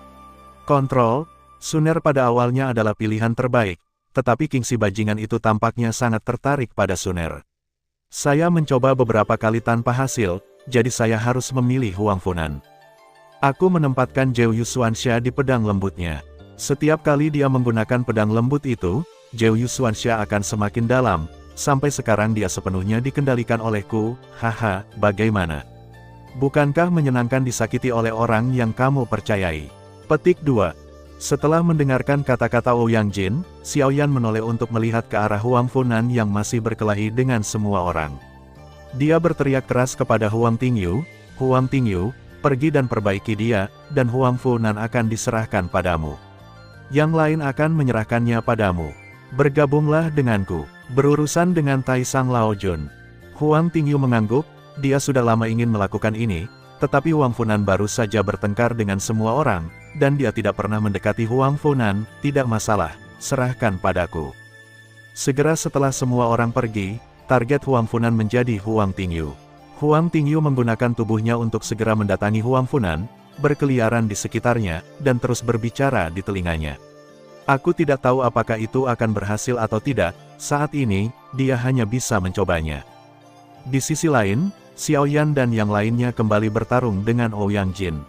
Kontrol, Sun Er pada awalnya adalah pilihan terbaik, tetapi Kingxi bajingan itu tampaknya sangat tertarik pada Sun Er. Saya mencoba beberapa kali tanpa hasil, jadi saya harus memilih Huang Funan. Aku menempatkan Zhou Yusuansha di pedang lembutnya. Setiap kali dia menggunakan pedang lembut itu, Zhou Yusuansha akan semakin dalam, sampai sekarang dia sepenuhnya dikendalikan olehku. Haha, bagaimana? Bukankah menyenangkan disakiti oleh orang yang kamu percayai? Petik 2. Setelah mendengarkan kata-kata Ouyang Jin, Xiao Yan menoleh untuk melihat ke arah Huang Funan yang masih berkelahi dengan semua orang. Dia berteriak keras kepada Huang Tingyu, "Huang Tingyu, pergi dan perbaiki dia, dan Huang Funan akan diserahkan padamu. Yang lain akan menyerahkannya padamu. Bergabunglah denganku, berurusan dengan Taisang Laojun." Huang Tingyu mengangguk, dia sudah lama ingin melakukan ini, tetapi Huang Funan baru saja bertengkar dengan semua orang, dan dia tidak pernah mendekati Huang Funan. "Tidak masalah, serahkan padaku." Segera setelah semua orang pergi, target Huang Funan menjadi Huang Tingyu. Huang Tingyu menggunakan tubuhnya untuk segera mendatangi Huang Funan, berkeliaran di sekitarnya, dan terus berbicara di telinganya. Aku tidak tahu apakah itu akan berhasil atau tidak, saat ini, dia hanya bisa mencobanya. Di sisi lain, Xiao Yan dan yang lainnya kembali bertarung dengan Ouyang Jin.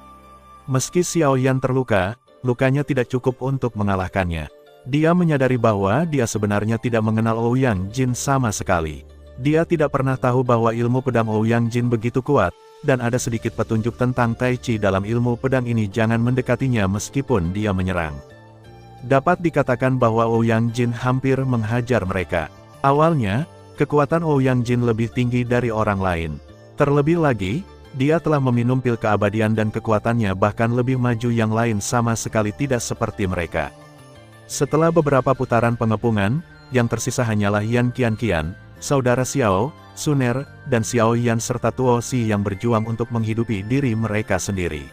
Meski Xiao Yan terluka, lukanya tidak cukup untuk mengalahkannya. Dia menyadari bahwa dia sebenarnya tidak mengenal Ouyang Jin sama sekali. Dia tidak pernah tahu bahwa ilmu pedang Ouyang Jin begitu kuat, dan ada sedikit petunjuk tentang Tai Chi dalam ilmu pedang ini. Jangan mendekatinya meskipun dia menyerang. Dapat dikatakan bahwa Ouyang Jin hampir menghajar mereka. Awalnya, kekuatan Ouyang Jin lebih tinggi dari orang lain. Terlebih lagi, dia telah meminum pil keabadian dan kekuatannya bahkan lebih maju, yang lain sama sekali tidak seperti mereka. Setelah beberapa putaran pengepungan, yang tersisa hanyalah Yan Qianqian, saudara Xiao, Suner, dan Xiao Yan serta Tuo Xi yang berjuang untuk menghidupi diri mereka sendiri.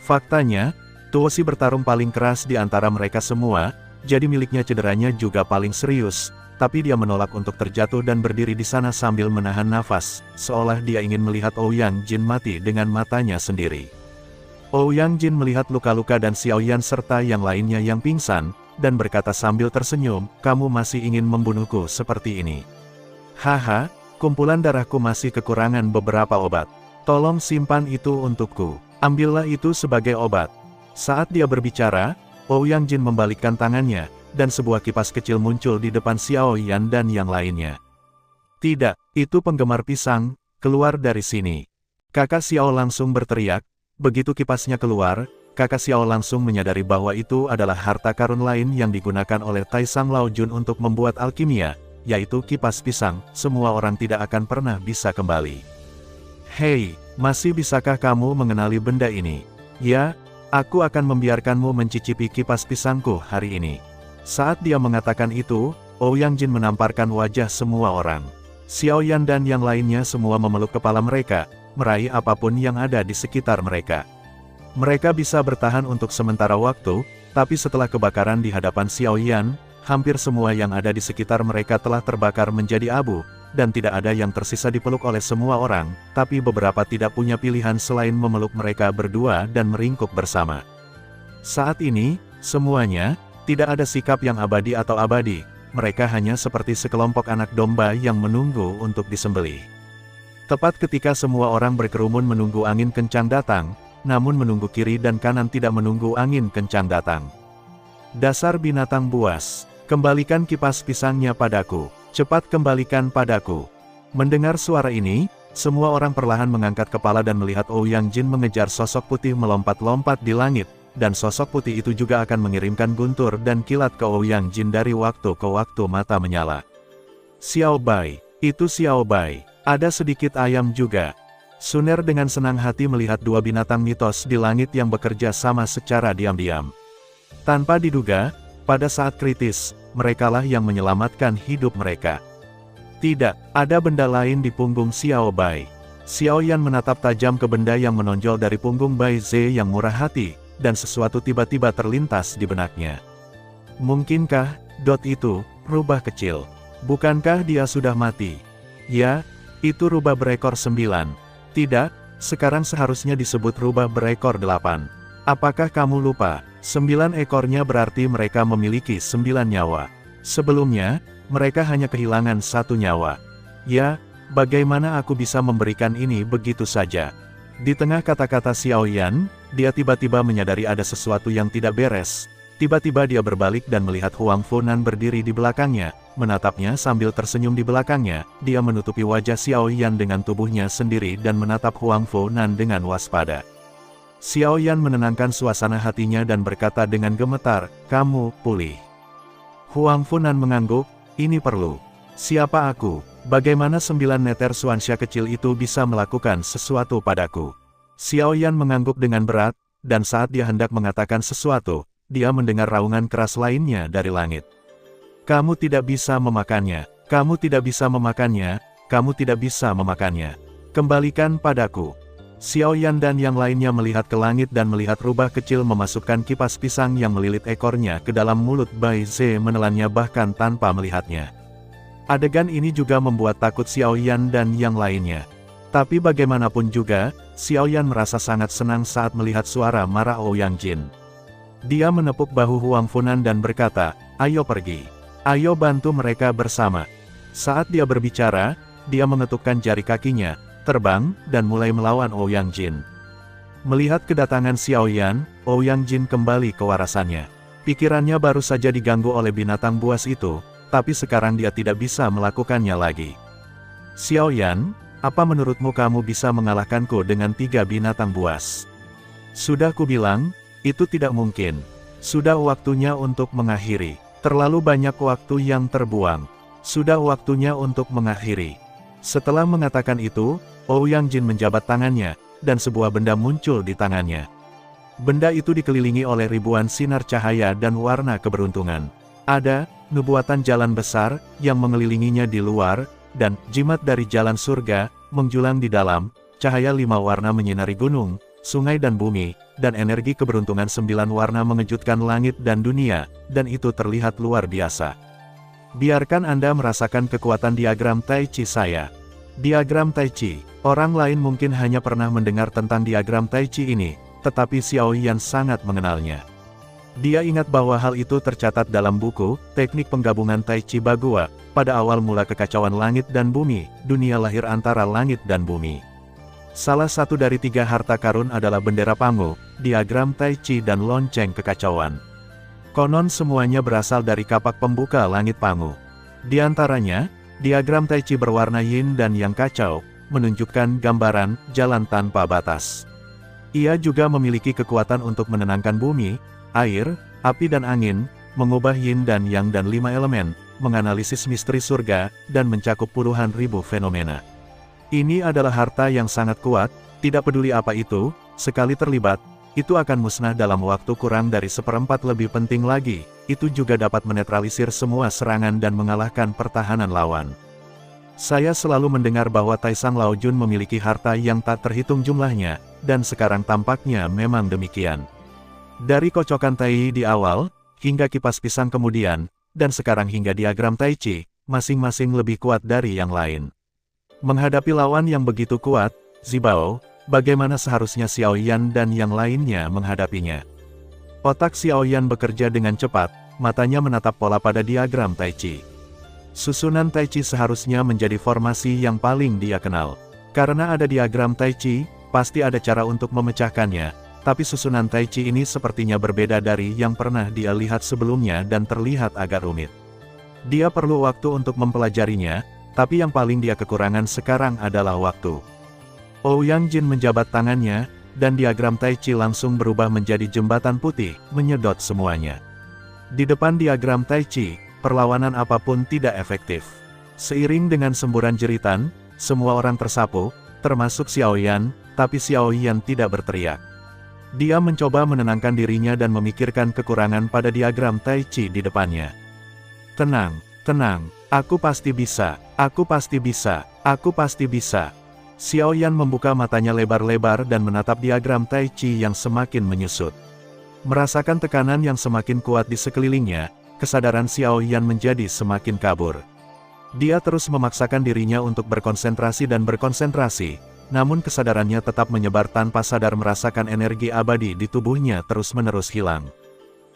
Faktanya, Tuo Xi bertarung paling keras di antara mereka semua, jadi miliknya cederanya juga paling serius, tapi dia menolak untuk terjatuh dan berdiri di sana sambil menahan nafas, seolah dia ingin melihat Ouyang Jin mati dengan matanya sendiri. Ouyang Jin melihat luka-luka dan Xiao Yan serta yang lainnya yang pingsan, dan berkata sambil tersenyum, "Kamu masih ingin membunuhku seperti ini? Haha, kumpulan darahku masih kekurangan beberapa obat. Tolong simpan itu untukku. Ambillah itu sebagai obat." Saat dia berbicara, Ouyang Jin membalikkan tangannya, dan sebuah kipas kecil muncul di depan Xiao Yan dan yang lainnya. "Tidak, itu penggemar pisang, keluar dari sini!" Kakak Xiao langsung berteriak. Begitu kipasnya keluar, kakak Xiao langsung menyadari bahwa itu adalah harta karun lain yang digunakan oleh Taisang Laojun untuk membuat alkimia, yaitu kipas pisang. Semua orang tidak akan pernah bisa kembali. "Hei, masih bisakah kamu mengenali benda ini? Ya, aku akan membiarkanmu mencicipi kipas pisangku hari ini." Saat dia mengatakan itu, Ouyang Jin menamparkan wajah semua orang. Xiao Yan dan yang lainnya semua memeluk kepala mereka, meraih apapun yang ada di sekitar mereka. Mereka bisa bertahan untuk sementara waktu, tapi setelah kebakaran di hadapan Xiao Yan, hampir semua yang ada di sekitar mereka telah terbakar menjadi abu, dan tidak ada yang tersisa dipeluk oleh semua orang, tapi beberapa tidak punya pilihan selain memeluk mereka berdua dan meringkuk bersama. Saat ini, semuanya, tidak ada sikap yang abadi atau abadi, mereka hanya seperti sekelompok anak domba yang menunggu untuk disembelih. Tepat ketika semua orang berkerumun menunggu angin kencang datang, namun menunggu kiri dan kanan tidak menunggu angin kencang datang. "Dasar binatang buas, kembalikan kipas pisangnya padaku. Cepat kembalikan padaku." Mendengar suara ini, semua orang perlahan mengangkat kepala dan melihat Ouyang Jin mengejar sosok putih melompat-lompat di langit, dan sosok putih itu juga akan mengirimkan guntur dan kilat ke Ouyang Jin dari waktu ke waktu mata menyala. "Xiao Bai, itu Xiao Bai, ada sedikit ayam juga." Suner dengan senang hati melihat dua binatang mitos di langit yang bekerja sama secara diam-diam. Tanpa diduga, pada saat kritis, merekalah yang menyelamatkan hidup mereka. Tidak, ada benda lain di punggung Xiao Bai. Xiao Yan menatap tajam ke benda yang menonjol dari punggung Bai Ze yang murah hati, dan sesuatu tiba-tiba terlintas di benaknya. "Mungkinkah, itu, rubah kecil? Bukankah dia sudah mati?" "Ya, itu rubah berekor 9. Tidak, sekarang seharusnya disebut rubah berekor 8. Apakah kamu lupa? 9 ekornya berarti mereka memiliki 9 nyawa. Sebelumnya, mereka hanya kehilangan 1 nyawa. Ya, bagaimana aku bisa memberikan ini begitu saja?" Di tengah kata-kata Xiao Yan, dia tiba-tiba menyadari ada sesuatu yang tidak beres. Tiba-tiba dia berbalik dan melihat Huang Funan berdiri di belakangnya, menatapnya sambil tersenyum di belakangnya. Dia menutupi wajah Xiao Yan dengan tubuhnya sendiri dan menatap Huang Funan dengan waspada. Xiao Yan menenangkan suasana hatinya dan berkata dengan gemetar, "Kamu pulih." Huang Funan mengangguk, "Ini perlu. Siapa aku? Bagaimana 9 neter Xuanxia kecil itu bisa melakukan sesuatu padaku?" Xiao Yan mengangguk dengan berat, dan saat dia hendak mengatakan sesuatu, dia mendengar raungan keras lainnya dari langit. "Kamu tidak bisa memakannya, kamu tidak bisa memakannya, kamu tidak bisa memakannya. Kembalikan padaku." Xiao Yan dan yang lainnya melihat ke langit dan melihat rubah kecil memasukkan kipas pisang yang melilit ekornya ke dalam mulut Bai Ze menelannya bahkan tanpa melihatnya. Adegan ini juga membuat takut Xiao Yan dan yang lainnya. Tapi bagaimanapun juga, Xiao Yan merasa sangat senang saat melihat suara marah Ouyang Jin. Dia menepuk bahu Huang Funan dan berkata, "Ayo pergi. Ayo bantu mereka bersama." Saat dia berbicara, dia mengetukkan jari kakinya, terbang, dan mulai melawan Ouyang Jin. Melihat kedatangan Xiao Yan, Ouyang Jin kembali ke warasannya. Pikirannya baru saja diganggu oleh binatang buas itu, tapi sekarang dia tidak bisa melakukannya lagi. "Xiao Yan, apa menurutmu kamu bisa mengalahkanku dengan 3 binatang buas?" "Sudah kubilang, itu tidak mungkin. Sudah waktunya untuk mengakhiri. Terlalu banyak waktu yang terbuang. Sudah waktunya untuk mengakhiri. Setelah mengatakan itu, Ouyang Jin menjabat tangannya, dan sebuah benda muncul di tangannya. Benda itu dikelilingi oleh ribuan sinar cahaya dan warna keberuntungan. Ada nubuatan jalan besar yang mengelilinginya di luar, dan jimat dari jalan surga menjulang di dalam. Cahaya 5 warna menyinari gunung, sungai dan bumi, dan energi keberuntungan 9 warna mengejutkan langit dan dunia, dan itu terlihat luar biasa. Biarkan Anda merasakan kekuatan diagram Tai Chi saya. Diagram Tai Chi. Orang lain mungkin hanya pernah mendengar tentang diagram Tai Chi ini, tetapi Xiao Yan sangat mengenalnya. Dia ingat bahwa hal itu tercatat dalam buku, Teknik Penggabungan Tai Chi Bagua, pada awal mula kekacauan langit dan bumi, dunia lahir antara langit dan bumi. Salah satu dari 3 harta karun adalah bendera Pangu, diagram Tai Chi dan lonceng kekacauan. Konon semuanya berasal dari kapak pembuka langit Pangu. Di antaranya, diagram Tai Chi berwarna yin dan yang kacau, menunjukkan gambaran jalan tanpa batas. Ia juga memiliki kekuatan untuk menenangkan bumi, air, api dan angin, mengubah yin dan yang dan 5 elemen, menganalisis misteri surga, dan mencakup puluhan ribu fenomena. Ini adalah harta yang sangat kuat, tidak peduli apa itu, sekali terlibat, itu akan musnah dalam waktu kurang dari 1/4. Lebih penting lagi, itu juga dapat menetralisir semua serangan dan mengalahkan pertahanan lawan. Saya selalu mendengar bahwa Taisang Laojun memiliki harta yang tak terhitung jumlahnya, dan sekarang tampaknya memang demikian. Dari kocokan Tai di awal, hingga kipas pisang kemudian, dan sekarang hingga diagram Tai Chi, masing-masing lebih kuat dari yang lain. Menghadapi lawan yang begitu kuat, Zibao, bagaimana seharusnya Xiao Yan dan yang lainnya menghadapinya? Otak Xiao Yan bekerja dengan cepat, matanya menatap pola pada diagram Tai Chi. Susunan Tai Chi seharusnya menjadi formasi yang paling dia kenal. Karena ada diagram Tai Chi, pasti ada cara untuk memecahkannya, tapi susunan Tai Chi ini sepertinya berbeda dari yang pernah dia lihat sebelumnya dan terlihat agak rumit. Dia perlu waktu untuk mempelajarinya, tapi yang paling dia kekurangan sekarang adalah waktu. Ouyang Jin menjabat tangannya, dan diagram Tai Chi langsung berubah menjadi jembatan putih, menyedot semuanya. Di depan diagram Tai Chi, perlawanan apapun tidak efektif. Seiring dengan semburan jeritan, semua orang tersapu, termasuk Xiao Yan, tapi Xiao Yan tidak berteriak. Dia mencoba menenangkan dirinya dan memikirkan kekurangan pada diagram Tai Chi di depannya. Tenang, tenang, aku pasti bisa, aku pasti bisa, aku pasti bisa. Xiao Yan membuka matanya lebar-lebar dan menatap diagram Tai Chi yang semakin menyusut. Merasakan tekanan yang semakin kuat di sekelilingnya, kesadaran Xiao Yan menjadi semakin kabur. Dia terus memaksakan dirinya untuk berkonsentrasi dan berkonsentrasi, namun kesadarannya tetap menyebar tanpa sadar. Merasakan energi abadi di tubuhnya terus-menerus hilang.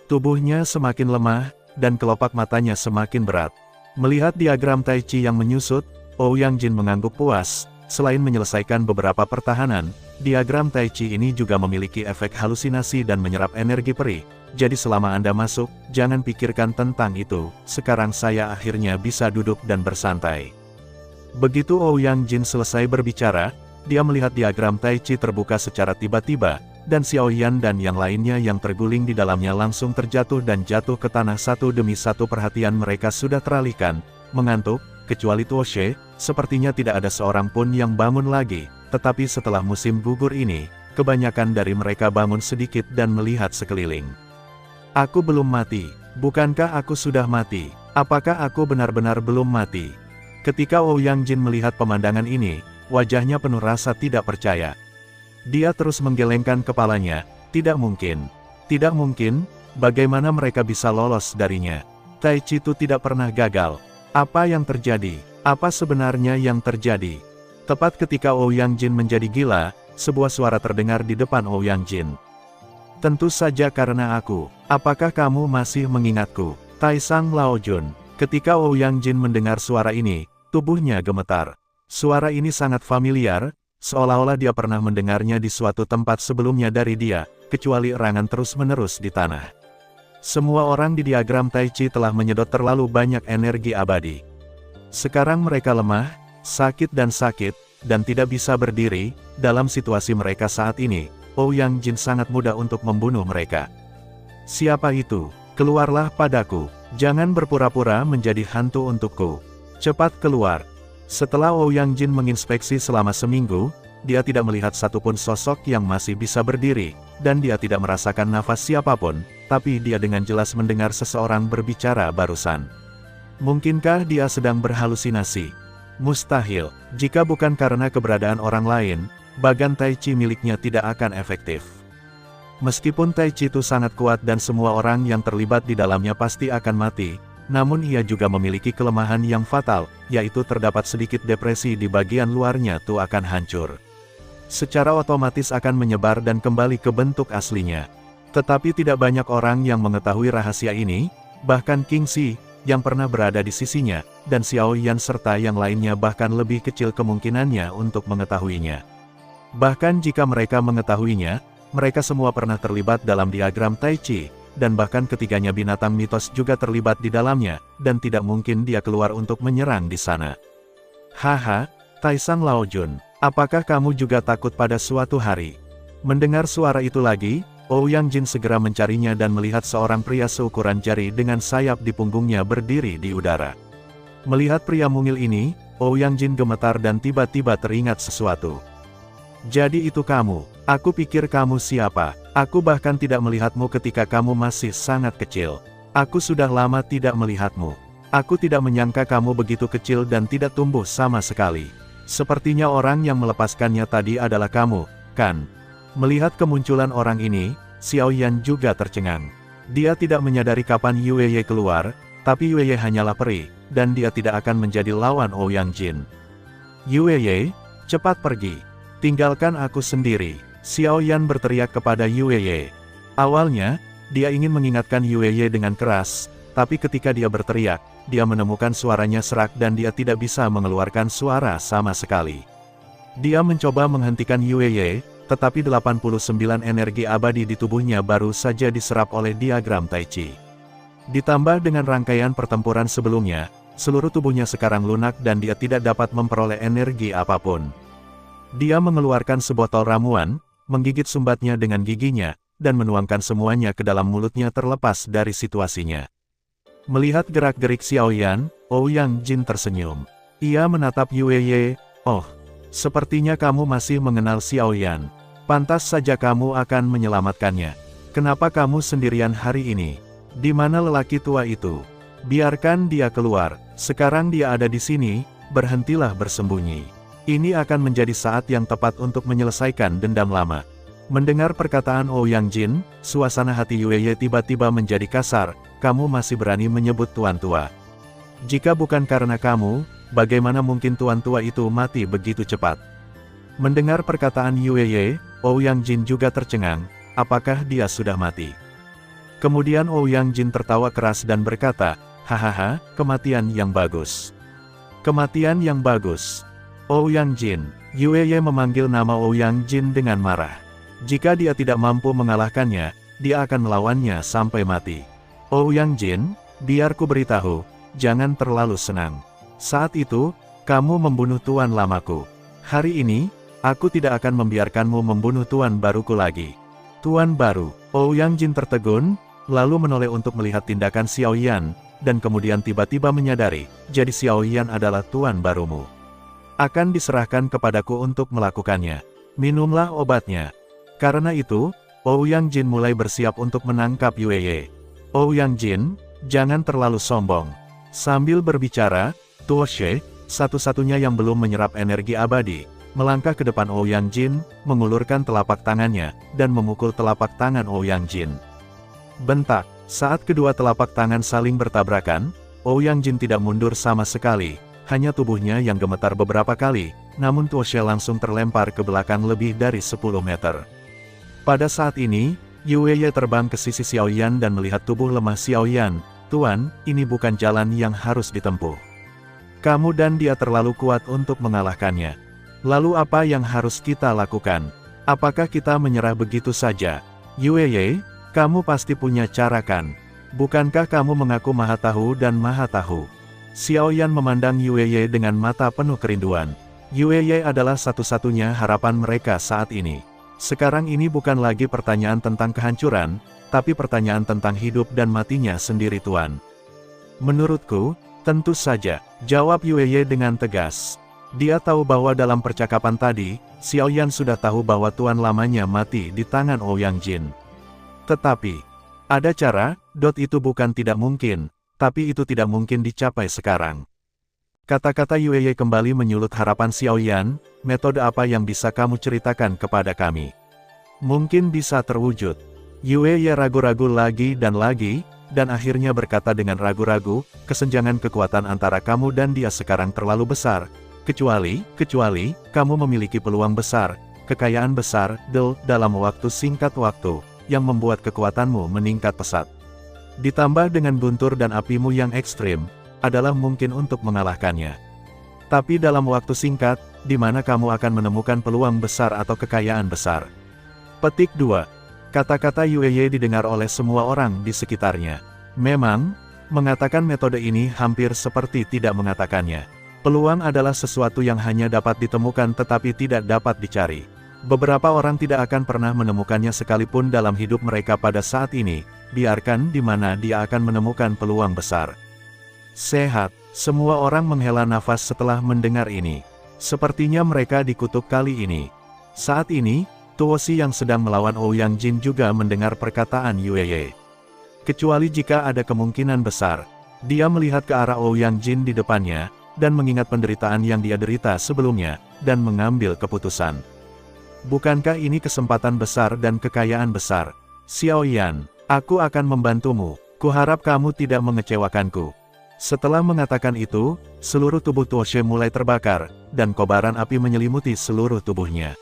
Tubuhnya semakin lemah, dan kelopak matanya semakin berat. Melihat diagram Tai Chi yang menyusut, Ouyang Jin mengangguk puas. Selain menyelesaikan beberapa pertahanan, diagram Tai Chi ini juga memiliki efek halusinasi dan menyerap energi perih. Jadi selama Anda masuk, jangan pikirkan tentang itu. Sekarang saya akhirnya bisa duduk dan bersantai. Begitu Ouyang Jin selesai berbicara, dia melihat diagram Tai Chi terbuka secara tiba-tiba, dan Xiao Yan dan yang lainnya yang terguling di dalamnya langsung terjatuh dan jatuh ke tanah satu demi satu. Perhatian mereka sudah teralihkan, mengantuk, kecuali Tuo She. Sepertinya tidak ada seorang pun yang bangun lagi, tetapi setelah musim gugur ini, kebanyakan dari mereka bangun sedikit dan melihat sekeliling. Aku belum mati, bukankah aku sudah mati? Apakah aku benar-benar belum mati? Ketika Ouyang Jin melihat pemandangan ini, wajahnya penuh rasa tidak percaya. Dia terus menggelengkan kepalanya, tidak mungkin. Tidak mungkin, bagaimana mereka bisa lolos darinya? Tai Chi itu tidak pernah gagal. Apa yang terjadi? Apa sebenarnya yang terjadi? Tepat ketika Ouyang Jin menjadi gila, sebuah suara terdengar di depan Ouyang Jin. Tentu saja karena aku. Apakah kamu masih mengingatku? Taisang Laojun. Ketika Ouyang Jin mendengar suara ini, tubuhnya gemetar. Suara ini sangat familiar, seolah-olah dia pernah mendengarnya di suatu tempat sebelumnya dari dia, kecuali erangan terus-menerus di tanah. Semua orang di diagram Tai Chi telah menyedot terlalu banyak energi abadi. Sekarang mereka lemah, sakit, dan tidak bisa berdiri. Dalam situasi mereka saat ini, Ouyang Jin sangat mudah untuk membunuh mereka. Siapa itu? Keluarlah padaku. Jangan berpura-pura menjadi hantu untukku. Cepat keluar. Setelah Ouyang Jin menginspeksi selama seminggu, dia tidak melihat satupun sosok yang masih bisa berdiri, dan dia tidak merasakan nafas siapapun, tapi dia dengan jelas mendengar seseorang berbicara barusan. Mungkinkah dia sedang berhalusinasi? Mustahil. Jika bukan karena keberadaan orang lain, bagan Tai Chi miliknya tidak akan efektif. Meskipun Tai Chi itu sangat kuat dan semua orang yang terlibat di dalamnya pasti akan mati, namun ia juga memiliki kelemahan yang fatal, yaitu terdapat sedikit depresi di bagian luarnya tuh akan hancur. Secara otomatis akan menyebar dan kembali ke bentuk aslinya. Tetapi tidak banyak orang yang mengetahui rahasia ini, bahkan King Xi, yang pernah berada di sisinya, dan Xiao Yan serta yang lainnya bahkan lebih kecil kemungkinannya untuk mengetahuinya. Bahkan jika mereka mengetahuinya, mereka semua pernah terlibat dalam diagram Tai Chi, dan bahkan ketiganya binatang mitos juga terlibat di dalamnya, dan tidak mungkin dia keluar untuk menyerang di sana. Haha, Taisang Laojun, apakah kamu juga takut pada suatu hari? Mendengar suara itu lagi, Ouyang Jin segera mencarinya dan melihat seorang pria seukuran jari dengan sayap di punggungnya berdiri di udara. Melihat pria mungil ini, Ouyang Jin gemetar dan tiba-tiba teringat sesuatu. Jadi itu kamu. Aku pikir kamu siapa. Aku bahkan tidak melihatmu ketika kamu masih sangat kecil. Aku sudah lama tidak melihatmu. Aku tidak menyangka kamu begitu kecil dan tidak tumbuh sama sekali. Sepertinya orang yang melepaskannya tadi adalah kamu, kan? Melihat kemunculan orang ini, Xiao Yan juga tercengang. Dia tidak menyadari kapan Yue Ye keluar, tapi Yue Ye hanyalah peri, dan dia tidak akan menjadi lawan Ouyang Jin. Yue Ye, cepat pergi. Tinggalkan aku sendiri. Xiao Yan berteriak kepada Yue Ye. Awalnya, dia ingin mengingatkan Yue Ye dengan keras, tapi ketika dia berteriak, dia menemukan suaranya serak dan dia tidak bisa mengeluarkan suara sama sekali. Dia mencoba menghentikan Yue Ye, tetapi 89 energi abadi di tubuhnya baru saja diserap oleh diagram Tai Chi. Ditambah dengan rangkaian pertempuran sebelumnya, seluruh tubuhnya sekarang lunak dan dia tidak dapat memperoleh energi apapun. Dia mengeluarkan sebotol ramuan, menggigit sumbatnya dengan giginya, dan menuangkan semuanya ke dalam mulutnya terlepas dari situasinya. Melihat gerak-gerik Xiao Yan, Ouyang Jin tersenyum. Ia menatap Yue Ye. Oh, sepertinya kamu masih mengenal Xiao Yan. Pantas saja kamu akan menyelamatkannya. Kenapa kamu sendirian hari ini? Di mana lelaki tua itu? Biarkan dia keluar. Sekarang dia ada di sini, berhentilah bersembunyi. Ini akan menjadi saat yang tepat untuk menyelesaikan dendam lama. Mendengar perkataan Ouyang Jin, suasana hati Yue Ye tiba-tiba menjadi kasar. Kamu masih berani menyebut tuan tua. Jika bukan karena kamu, bagaimana mungkin tuan tua itu mati begitu cepat? Mendengar perkataan Yue Ye, Ouyang Jin juga tercengang. Apakah dia sudah mati? Kemudian Ouyang Jin tertawa keras dan berkata, hahaha, kematian yang bagus. Kematian yang bagus. Ouyang Jin. Yue Ye memanggil nama Ouyang Jin dengan marah. Jika dia tidak mampu mengalahkannya, dia akan melawannya sampai mati. Ouyang Jin, biar ku beritahu, jangan terlalu senang. Saat itu, kamu membunuh tuan lamaku. Hari ini, aku tidak akan membiarkanmu membunuh tuan baruku lagi. Tuan baru. Ouyang Jin tertegun, lalu menoleh untuk melihat tindakan Xiao Yan, dan kemudian tiba-tiba menyadari, jadi Xiao Yan adalah tuan barumu. Akan diserahkan kepadaku untuk melakukannya. Minumlah obatnya. Karena itu, Ouyang Jin mulai bersiap untuk menangkap Yue Ye. Ouyang Jin, jangan terlalu sombong. Sambil berbicara, Tuo She, satu-satunya yang belum menyerap energi abadi, melangkah ke depan Ouyang Jin, mengulurkan telapak tangannya, dan memukul telapak tangan Ouyang Jin. Bentak, saat kedua telapak tangan saling bertabrakan, Ouyang Jin tidak mundur sama sekali. Hanya tubuhnya yang gemetar beberapa kali, namun Tuo She langsung terlempar ke belakang lebih dari 10 meter. Pada saat ini, Yue Ye terbang ke sisi Xiao Yan dan melihat tubuh lemah Xiao Yan. Tuan, ini bukan jalan yang harus ditempuh. Kamu dan dia terlalu kuat untuk mengalahkannya. Lalu apa yang harus kita lakukan? Apakah kita menyerah begitu saja? Yue Ye, kamu pasti punya cara kan? Bukankah kamu mengaku maha tahu dan maha tahu? Xiao Yan memandang Yue Ye dengan mata penuh kerinduan. Yue Ye adalah satu-satunya harapan mereka saat ini. Sekarang ini bukan lagi pertanyaan tentang kehancuran, tapi pertanyaan tentang hidup dan matinya sendiri Tuan. Menurutku, tentu saja, jawab Yueye dengan tegas. Dia tahu bahwa dalam percakapan tadi, Xiaoyan sudah tahu bahwa tuan lamanya mati di tangan Ouyang Jin. Tetapi, ada cara, itu bukan tidak mungkin, tapi itu tidak mungkin dicapai sekarang. Kata-kata Yueye kembali menyulut harapan Xiaoyan, metode apa yang bisa kamu ceritakan kepada kami? Mungkin bisa terwujud. Yueye ragu-ragu lagi, dan akhirnya berkata dengan ragu-ragu, kesenjangan kekuatan antara kamu dan dia sekarang terlalu besar, kecuali, kamu memiliki peluang besar, kekayaan besar, dalam waktu singkat waktu, yang membuat kekuatanmu meningkat pesat. Ditambah dengan guntur dan apimu yang ekstrim, adalah mungkin untuk mengalahkannya. Tapi dalam waktu singkat, di mana kamu akan menemukan peluang besar atau kekayaan besar? Petik 2. Kata-kata Yueye didengar oleh semua orang di sekitarnya. Memang, mengatakan metode ini hampir seperti tidak mengatakannya. Peluang adalah sesuatu yang hanya dapat ditemukan tetapi tidak dapat dicari. Beberapa orang tidak akan pernah menemukannya sekalipun dalam hidup mereka pada saat ini, biarkan di mana dia akan menemukan peluang besar. Sehat, semua orang menghela nafas setelah mendengar ini. Sepertinya mereka dikutuk kali ini. Saat ini, Tuoshi yang sedang melawan Ouyang Jin juga mendengar perkataan Yueye. Kecuali jika ada kemungkinan besar, dia melihat ke arah Ouyang Jin di depannya, dan mengingat penderitaan yang dia derita sebelumnya, dan mengambil keputusan. Bukankah ini kesempatan besar dan kekayaan besar? Xiaoyan, aku akan membantumu, kuharap kamu tidak mengecewakanku. Setelah mengatakan itu, seluruh tubuh Tuoshi mulai terbakar, dan kobaran api menyelimuti seluruh tubuhnya.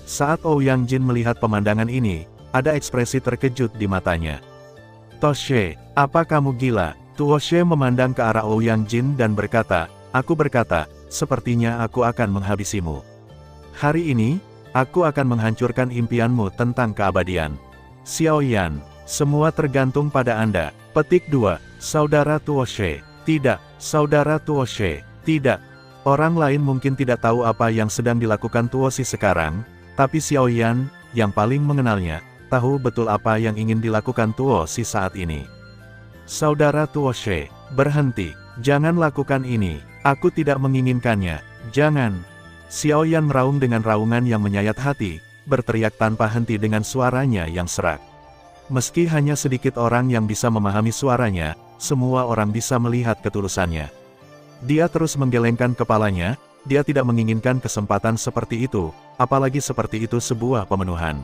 Saat Ouyang Jin melihat pemandangan ini, ada ekspresi terkejut di matanya. Tuoshi, apa kamu gila? Tuoshi memandang ke arah Ouyang Jin dan berkata, aku berkata, sepertinya aku akan menghabisimu. Hari ini, aku akan menghancurkan impianmu tentang keabadian. Xiaoyan, semua tergantung pada Anda. Petik 2, Saudara Tuoshi. Tidak, Saudara Tuoshi, tidak. Orang lain mungkin tidak tahu apa yang sedang dilakukan Tuoshi sekarang, tapi Xiaoyan, yang paling mengenalnya, tahu betul apa yang ingin dilakukan Tuoshi saat ini. Saudara Tuoshi, berhenti, jangan lakukan ini, aku tidak menginginkannya, jangan. Xiaoyan meraung dengan raungan yang menyayat hati, berteriak tanpa henti dengan suaranya yang serak. Meski hanya sedikit orang yang bisa memahami suaranya, semua orang bisa melihat ketulusannya. Dia terus menggelengkan kepalanya, dia tidak menginginkan kesempatan seperti itu, apalagi seperti itu sebuah pemenuhan.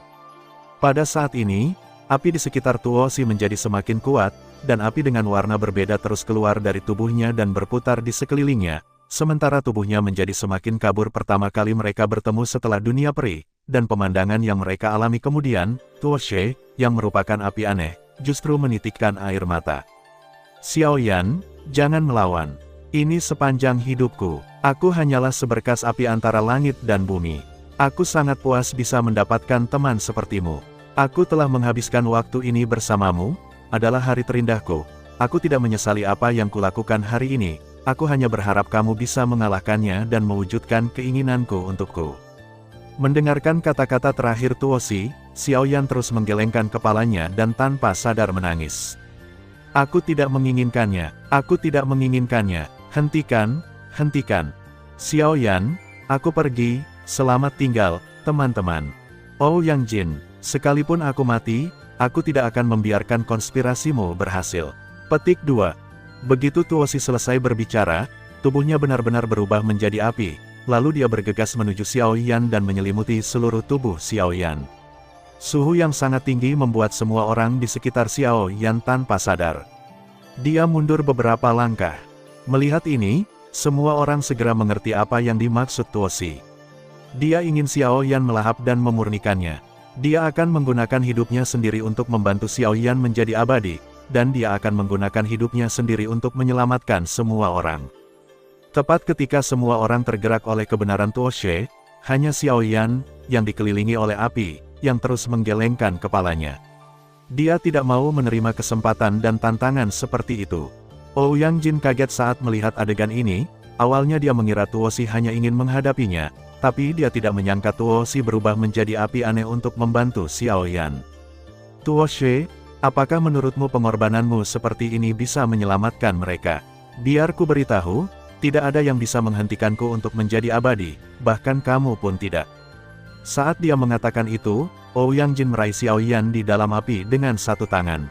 Pada saat ini, api di sekitar Tuoshi menjadi semakin kuat, dan api dengan warna berbeda terus keluar dari tubuhnya dan berputar di sekelilingnya, sementara tubuhnya menjadi semakin kabur. Pertama kali mereka bertemu setelah dunia peri, dan pemandangan yang mereka alami kemudian, Tuoshi, yang merupakan api aneh, justru menitikkan air mata. Xiaoyan, jangan melawan. Ini sepanjang hidupku, aku hanyalah seberkas api antara langit dan bumi. Aku sangat puas bisa mendapatkan teman sepertimu. Aku telah menghabiskan waktu ini bersamamu, adalah hari terindahku. Aku tidak menyesali apa yang kulakukan hari ini, aku hanya berharap kamu bisa mengalahkannya dan mewujudkan keinginanku untukku. Mendengarkan kata-kata terakhir Tuoshi, Xiaoyan terus menggelengkan kepalanya dan tanpa sadar menangis. Aku tidak menginginkannya, aku tidak menginginkannya, hentikan, hentikan. Xiaoyan, aku pergi, selamat tinggal, teman-teman. Ouyang Jin, sekalipun aku mati, aku tidak akan membiarkan konspirasimu berhasil. Petik 2. Begitu Tuoshi selesai berbicara, tubuhnya benar-benar berubah menjadi api, lalu dia bergegas menuju Xiaoyan dan menyelimuti seluruh tubuh Xiaoyan. Suhu yang sangat tinggi membuat semua orang di sekitar Xiaoyan tanpa sadar. Dia mundur beberapa langkah. Melihat ini, semua orang segera mengerti apa yang dimaksud Tuoshi. Dia ingin Xiaoyan melahap dan memurnikannya. Dia akan menggunakan hidupnya sendiri untuk membantu Xiaoyan menjadi abadi, dan dia akan menggunakan hidupnya sendiri untuk menyelamatkan semua orang. Tepat ketika semua orang tergerak oleh kebenaran Tuoshi, hanya Xiaoyan, yang dikelilingi oleh api, yang terus menggelengkan kepalanya. Dia tidak mau menerima kesempatan dan tantangan seperti itu. Ouyang Jin kaget saat melihat adegan ini, awalnya dia mengira Tuoshi hanya ingin menghadapinya, tapi dia tidak menyangka Tuoshi berubah menjadi api aneh untuk membantu Xiaoyan. Tuoshi, Apakah menurutmu pengorbananmu seperti ini bisa menyelamatkan mereka? Biar ku beritahu, tidak ada yang bisa menghentikanku untuk menjadi abadi, bahkan kamu pun tidak. Saat dia mengatakan itu, Ouyang Jin meraih Xiaoyan di dalam api dengan satu tangan.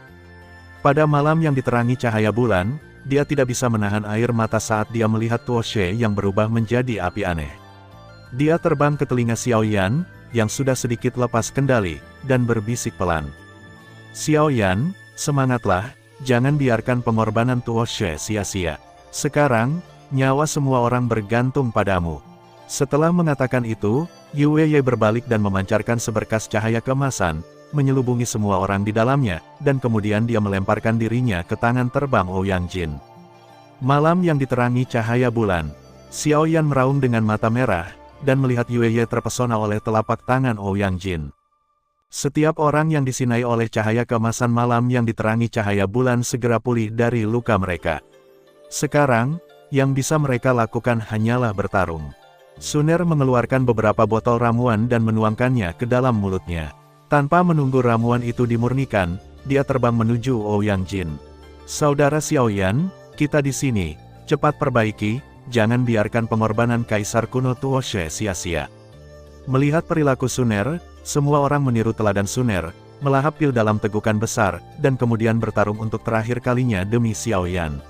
Pada malam yang diterangi cahaya bulan, dia tidak bisa menahan air mata saat dia melihat Tuo She yang berubah menjadi api aneh. Dia terbang ke telinga Xiaoyan, yang sudah sedikit lepas kendali, dan berbisik pelan. Xiaoyan, semangatlah, jangan biarkan pengorbanan Tuo She sia-sia. Sekarang, nyawa semua orang bergantung padamu. Setelah mengatakan itu, Yue Ye berbalik dan memancarkan seberkas cahaya keemasan, menyelubungi semua orang di dalamnya, dan kemudian dia melemparkan dirinya ke tangan terbang Ouyang Jin. Malam yang diterangi cahaya bulan, Xiaoyan meraung dengan mata merah, dan melihat Yue Ye terpesona oleh telapak tangan Ouyang Jin. Setiap orang yang disinai oleh cahaya keemasan malam yang diterangi cahaya bulan segera pulih dari luka mereka. Sekarang, yang bisa mereka lakukan hanyalah bertarung. Suner mengeluarkan beberapa botol ramuan dan menuangkannya ke dalam mulutnya. Tanpa menunggu ramuan itu dimurnikan, dia terbang menuju Ouyang Jin. Saudara Xiaoyan, kita di sini, cepat perbaiki, jangan biarkan pengorbanan Kaisar kuno Tuo She sia-sia. Melihat perilaku Suner, semua orang meniru teladan Suner, melahap pil dalam tegukan besar, dan kemudian bertarung untuk terakhir kalinya demi Xiaoyan.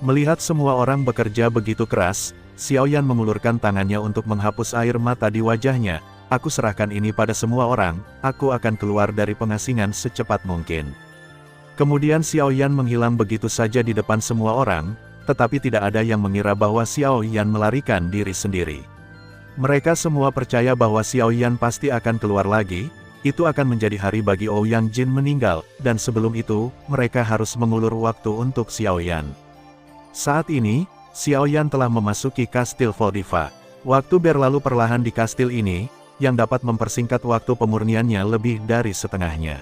Melihat semua orang bekerja begitu keras, Xiaoyan mengulurkan tangannya untuk menghapus air mata di wajahnya. Aku serahkan ini pada semua orang, aku akan keluar dari pengasingan secepat mungkin. Kemudian Xiaoyan menghilang begitu saja di depan semua orang, tetapi tidak ada yang mengira bahwa Xiaoyan melarikan diri sendiri. Mereka semua percaya bahwa Xiaoyan pasti akan keluar lagi, itu akan menjadi hari bagi Ouyang Jin meninggal, dan sebelum itu, mereka harus mengulur waktu untuk Xiaoyan. Saat ini, Xiaoyan telah memasuki kastil Voldiva. Waktu berlalu perlahan di kastil ini, yang dapat mempersingkat waktu pemurniannya lebih dari setengahnya.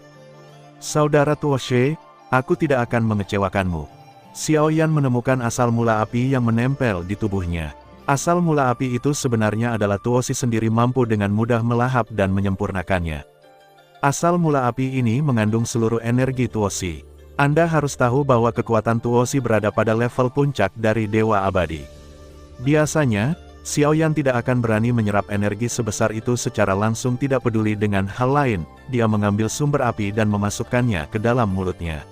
Saudara Tuo She, aku tidak akan mengecewakanmu. Xiaoyan menemukan asal mula api yang menempel di tubuhnya. Asal mula api itu sebenarnya adalah Tuo Shi sendiri mampu dengan mudah melahap dan menyempurnakannya. Asal mula api ini mengandung seluruh energi Tuo Shi. Anda harus tahu bahwa kekuatan Tuo Shi berada pada level puncak dari Dewa Abadi. Biasanya, Xiaoyan tidak akan berani menyerap energi sebesar itu secara langsung, tidak peduli dengan hal lain, dia mengambil sumber api dan memasukkannya ke dalam mulutnya.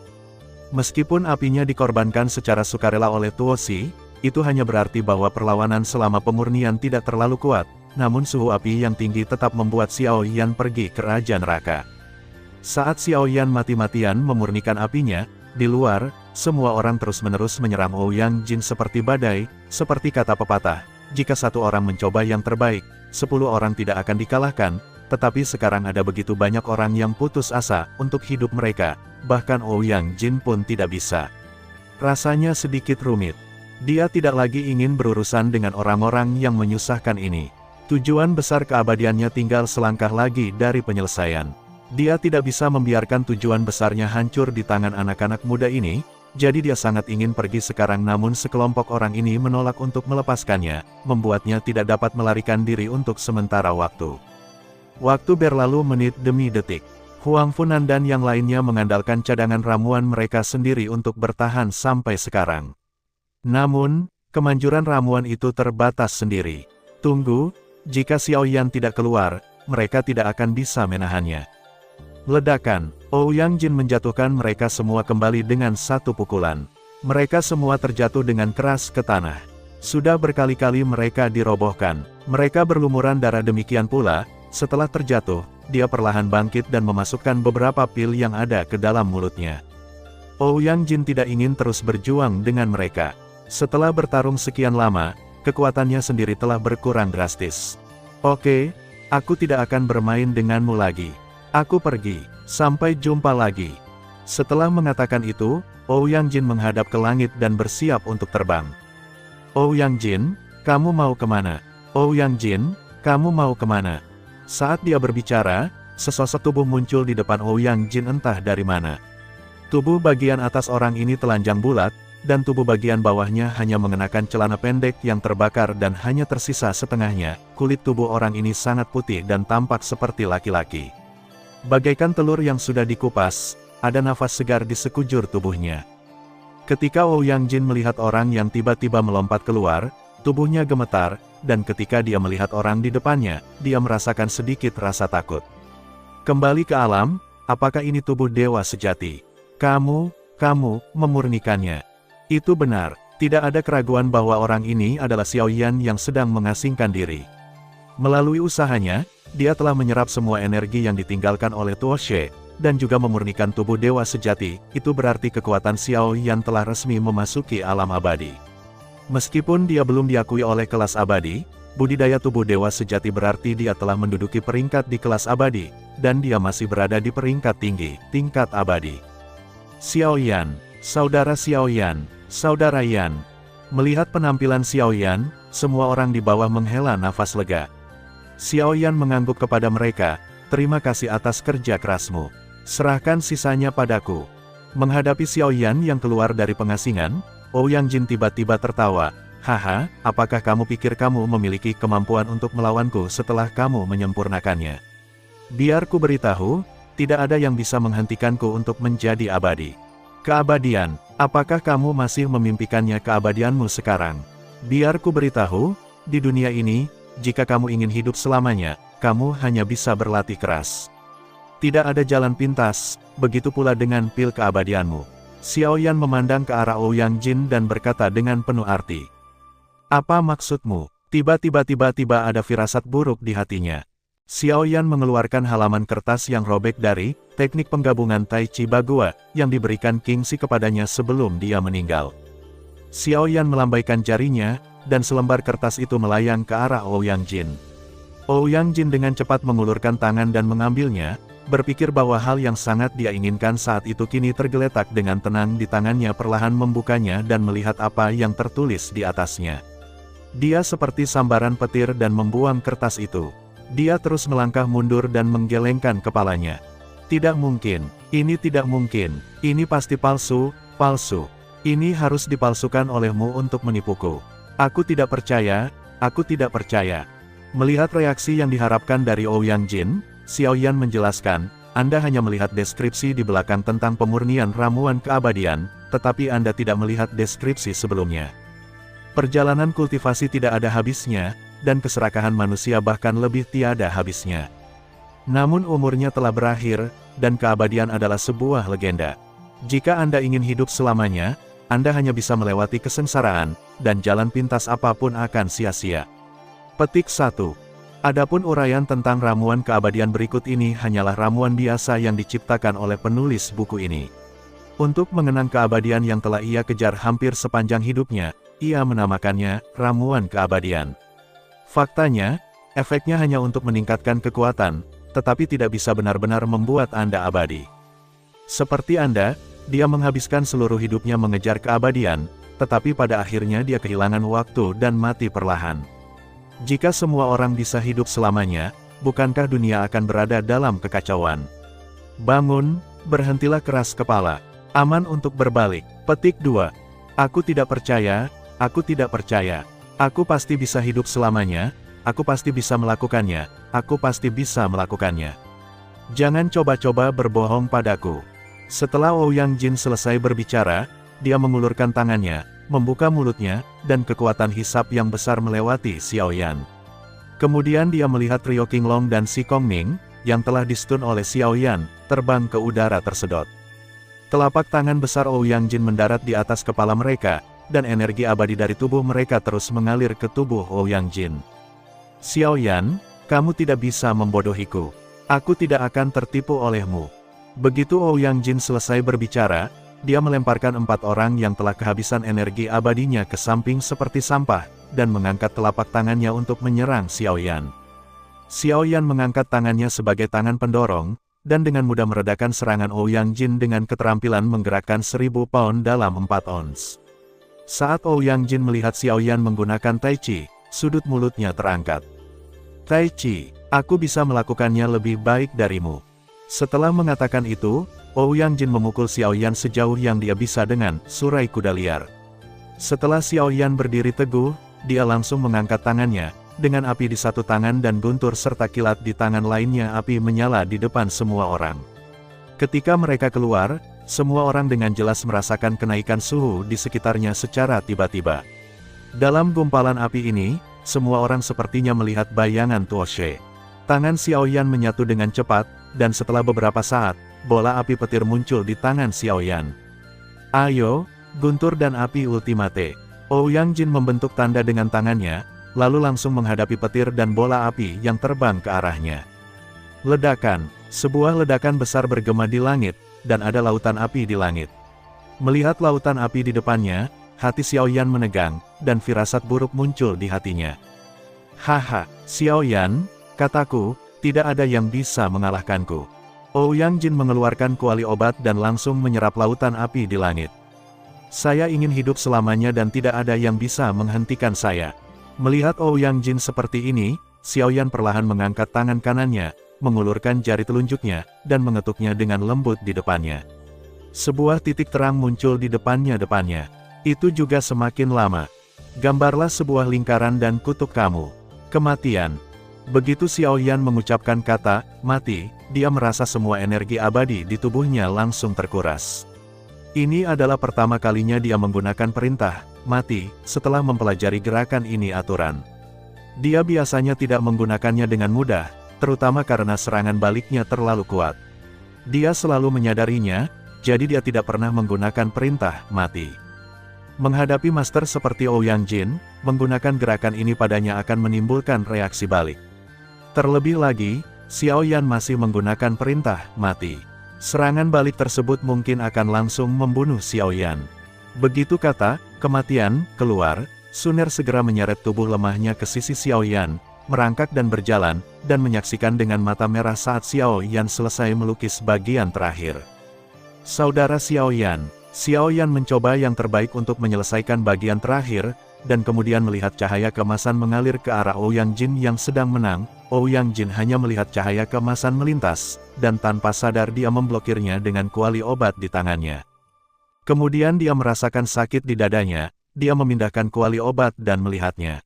Meskipun apinya dikorbankan secara sukarela oleh Tuo Shi, itu hanya berarti bahwa perlawanan selama pemurnian tidak terlalu kuat, namun suhu api yang tinggi tetap membuat Xiaoyan pergi ke Raja Neraka. Saat Xiaoyan mati-matian memurnikan apinya, di luar, semua orang terus-menerus menyerang Ouyang Jin seperti badai, seperti kata pepatah, jika satu orang mencoba yang terbaik, 10 orang tidak akan dikalahkan, tetapi sekarang ada begitu banyak orang yang putus asa untuk hidup mereka, bahkan Ouyang Jin pun tidak bisa. Rasanya sedikit rumit. Dia tidak lagi ingin berurusan dengan orang-orang yang menyusahkan ini. Tujuan besar keabadiannya tinggal selangkah lagi dari penyelesaian. Dia tidak bisa membiarkan tujuan besarnya hancur di tangan anak-anak muda ini, jadi dia sangat ingin pergi sekarang, namun sekelompok orang ini menolak untuk melepaskannya, membuatnya tidak dapat melarikan diri untuk sementara waktu. Waktu berlalu menit demi detik. Huang Funan dan yang lainnya mengandalkan cadangan ramuan mereka sendiri untuk bertahan sampai sekarang. Namun, kemanjuran ramuan itu terbatas sendiri. Tunggu, jika Xiaoyan tidak keluar, mereka tidak akan bisa menahannya. Ledakan, Ouyang Jin menjatuhkan mereka semua kembali dengan satu pukulan. Mereka semua terjatuh dengan keras ke tanah. Sudah berkali-kali mereka dirobohkan. Mereka berlumuran darah, demikian pula, setelah terjatuh, dia perlahan bangkit dan memasukkan beberapa pil yang ada ke dalam mulutnya. Ouyang Jin tidak ingin terus berjuang dengan mereka. Setelah bertarung sekian lama, kekuatannya sendiri telah berkurang drastis. Oke, aku tidak akan bermain denganmu lagi. Aku pergi, sampai jumpa lagi. Setelah mengatakan itu, Ouyang Jin menghadap ke langit dan bersiap untuk terbang. Ouyang Jin, kamu mau kemana? Ouyang Jin, kamu mau kemana? Saat dia berbicara, sesosok tubuh muncul di depan Ouyang Jin entah dari mana. Tubuh bagian atas orang ini telanjang bulat, dan tubuh bagian bawahnya hanya mengenakan celana pendek yang terbakar dan hanya tersisa setengahnya. Kulit tubuh orang ini sangat putih dan tampak seperti laki-laki. Bagaikan telur yang sudah dikupas, ada nafas segar di sekujur tubuhnya. Ketika Ouyang Jin melihat orang yang tiba-tiba melompat keluar, tubuhnya gemetar, dan ketika dia melihat orang di depannya, dia merasakan sedikit rasa takut. Kembali ke alam, apakah ini tubuh dewa sejati? Kamu memurnikannya. Itu benar, tidak ada keraguan bahwa orang ini adalah Xiaoyan yang sedang mengasingkan diri. Melalui usahanya, dia telah menyerap semua energi yang ditinggalkan oleh Tuo She, dan juga memurnikan tubuh dewa sejati. Itu berarti kekuatan Xiaoyan telah resmi memasuki alam abadi. Meskipun dia belum diakui oleh kelas abadi, budidaya tubuh dewa sejati berarti dia telah menduduki peringkat di kelas abadi, dan dia masih berada di peringkat tinggi, tingkat abadi. Xiaoyan, saudara Xiaoyan, saudara Yan. Melihat penampilan Xiaoyan, semua orang di bawah menghela nafas lega. Xiaoyan mengangguk kepada mereka, terima kasih atas kerja kerasmu. Serahkan sisanya padaku. Menghadapi Xiaoyan yang keluar dari pengasingan, Ouyang Jin tiba-tiba tertawa. Haha, apakah kamu pikir kamu memiliki kemampuan untuk melawanku setelah kamu menyempurnakannya? Biar ku beritahu, tidak ada yang bisa menghentikanku untuk menjadi abadi. Keabadian, apakah kamu masih memimpikannya keabadianmu sekarang? Biar ku beritahu, di dunia ini, jika kamu ingin hidup selamanya, kamu hanya bisa berlatih keras. Tidak ada jalan pintas, begitu pula dengan pil keabadianmu. Xiaoyan memandang ke arah Ouyang Jin dan berkata dengan penuh arti. Apa maksudmu? Tiba-tiba ada firasat buruk di hatinya. Xiaoyan mengeluarkan halaman kertas yang robek dari teknik penggabungan Tai Chi Bagua yang diberikan King Xi kepadanya sebelum dia meninggal. Xiaoyan melambaikan jarinya, dan selembar kertas itu melayang ke arah Ouyang Jin. Ouyang Jin dengan cepat mengulurkan tangan dan mengambilnya, berpikir bahwa hal yang sangat dia inginkan saat itu kini tergeletak dengan tenang di tangannya, perlahan membukanya dan melihat apa yang tertulis di atasnya. Dia seperti sambaran petir dan membuang kertas itu. Dia terus melangkah mundur dan menggelengkan kepalanya. Tidak mungkin, ini tidak mungkin, ini pasti palsu, palsu. Ini harus dipalsukan olehmu untuk menipuku. Aku tidak percaya, aku tidak percaya. Melihat reaksi yang diharapkan dari Ouyang Jin, Xiaoyan menjelaskan, Anda hanya melihat deskripsi di belakang tentang pemurnian ramuan keabadian, tetapi Anda tidak melihat deskripsi sebelumnya. Perjalanan kultivasi tidak ada habisnya, dan keserakahan manusia bahkan lebih tiada habisnya. Namun umurnya telah berakhir, dan keabadian adalah sebuah legenda. Jika Anda ingin hidup selamanya, Anda hanya bisa melewati kesengsaraan, dan jalan pintas apapun akan sia-sia. Petik 1. Adapun uraian tentang ramuan keabadian berikut ini hanyalah ramuan biasa yang diciptakan oleh penulis buku ini. Untuk mengenang keabadian yang telah ia kejar hampir sepanjang hidupnya, ia menamakannya ramuan keabadian. Faktanya, efeknya hanya untuk meningkatkan kekuatan, tetapi tidak bisa benar-benar membuat Anda abadi. Seperti Anda, dia menghabiskan seluruh hidupnya mengejar keabadian, tetapi pada akhirnya dia kehilangan waktu dan mati perlahan. Jika semua orang bisa hidup selamanya, bukankah dunia akan berada dalam kekacauan? Bangun, berhentilah keras kepala. Aman untuk berbalik. Petik 2. Aku tidak percaya, aku tidak percaya. Aku pasti bisa hidup selamanya, aku pasti bisa melakukannya, aku pasti bisa melakukannya. Jangan coba-coba berbohong padaku. Setelah Ouyang Jin selesai berbicara, dia mengulurkan tangannya, membuka mulutnya, dan kekuatan hisap yang besar melewati Xiaoyan. Kemudian dia melihat Rio Qinglong dan Si Kongming, yang telah distun oleh Xiaoyan, terbang ke udara tersedot. Telapak tangan besar Ouyang Jin mendarat di atas kepala mereka, dan energi abadi dari tubuh mereka terus mengalir ke tubuh Ouyang Jin. Xiaoyan, kamu tidak bisa membodohiku. Aku tidak akan tertipu olehmu. Begitu Ouyang Jin selesai berbicara, dia melemparkan 4 orang yang telah kehabisan energi abadinya ke samping seperti sampah, dan mengangkat telapak tangannya untuk menyerang Xiaoyan. Xiaoyan mengangkat tangannya sebagai tangan pendorong, dan dengan mudah meredakan serangan Ouyang Jin dengan keterampilan menggerakkan 1000 pound dalam 4 ons. Saat Ouyang Jin melihat Xiaoyan menggunakan Tai Chi, sudut mulutnya terangkat. Tai Chi, aku bisa melakukannya lebih baik darimu. Setelah mengatakan itu, Ouyang Jin memukul Xiaoyan sejauh yang dia bisa dengan surai kuda liar. Setelah Xiaoyan berdiri teguh, dia langsung mengangkat tangannya, dengan api di satu tangan dan guntur serta kilat di tangan lainnya. Api menyala di depan semua orang. Ketika mereka keluar, semua orang dengan jelas merasakan kenaikan suhu di sekitarnya secara tiba-tiba. Dalam gumpalan api ini, semua orang sepertinya melihat bayangan Tuoshe. Tangan Xiaoyan menyatu dengan cepat, dan setelah beberapa saat, bola api petir muncul di tangan Xiaoyan. Ayo, guntur dan api ultimate. Ouyang Jin membentuk tanda dengan tangannya, lalu langsung menghadapi petir dan bola api yang terbang ke arahnya. Ledakan, sebuah ledakan besar bergema di langit, dan ada lautan api di langit. Melihat lautan api di depannya, hati Xiaoyan menegang, dan firasat buruk muncul di hatinya. Haha, Xiaoyan, kataku, tidak ada yang bisa mengalahkanku. Ouyang Jin mengeluarkan kuali obat dan langsung menyerap lautan api di langit. Saya ingin hidup selamanya dan tidak ada yang bisa menghentikan saya. Melihat Ouyang Jin seperti ini, Xiaoyan perlahan mengangkat tangan kanannya, mengulurkan jari telunjuknya, dan mengetuknya dengan lembut di depannya. Sebuah titik terang muncul di depannya. Itu juga semakin lama. Gambarlah sebuah lingkaran dan kutuk kamu. Kematian. Begitu Xiaoyan mengucapkan kata, mati, dia merasa semua energi abadi di tubuhnya langsung terkuras. Ini adalah pertama kalinya dia menggunakan perintah, mati, setelah mempelajari gerakan ini aturan. Dia biasanya tidak menggunakannya dengan mudah, terutama karena serangan baliknya terlalu kuat. Dia selalu menyadarinya, jadi dia tidak pernah menggunakan perintah, mati. Menghadapi master seperti Ouyang Jin, menggunakan gerakan ini padanya akan menimbulkan reaksi balik. Terlebih lagi, Xiaoyan masih menggunakan perintah, mati. Serangan balik tersebut mungkin akan langsung membunuh Xiaoyan. Begitu kata, kematian, keluar, Sun Er segera menyeret tubuh lemahnya ke sisi Xiaoyan, merangkak dan berjalan, dan menyaksikan dengan mata merah saat Xiaoyan selesai melukis bagian terakhir. Saudara Xiaoyan, Xiaoyan mencoba yang terbaik untuk menyelesaikan bagian terakhir, dan kemudian melihat cahaya keemasan mengalir ke arah Ouyang Jin yang sedang menang. Ouyang Jin hanya melihat cahaya keemasan melintas, dan tanpa sadar dia memblokirnya dengan kuali obat di tangannya. Kemudian dia merasakan sakit di dadanya, dia memindahkan kuali obat dan melihatnya.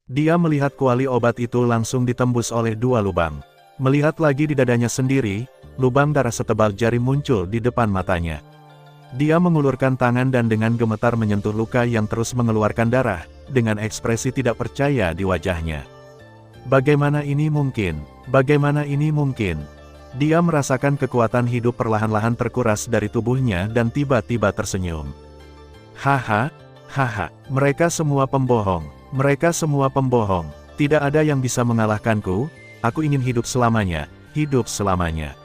Dia melihat kuali obat itu langsung ditembus oleh dua lubang. Melihat lagi di dadanya sendiri, lubang darah setebal jari muncul di depan matanya. Dia mengulurkan tangan dan dengan gemetar menyentuh luka yang terus mengeluarkan darah, dengan ekspresi tidak percaya di wajahnya. Bagaimana ini mungkin? Bagaimana ini mungkin? Dia merasakan kekuatan hidup perlahan-lahan terkuras dari tubuhnya dan tiba-tiba tersenyum. Haha, haha, mereka semua pembohong. Mereka semua pembohong. Tidak ada yang bisa mengalahkanku. Aku ingin hidup selamanya, hidup selamanya.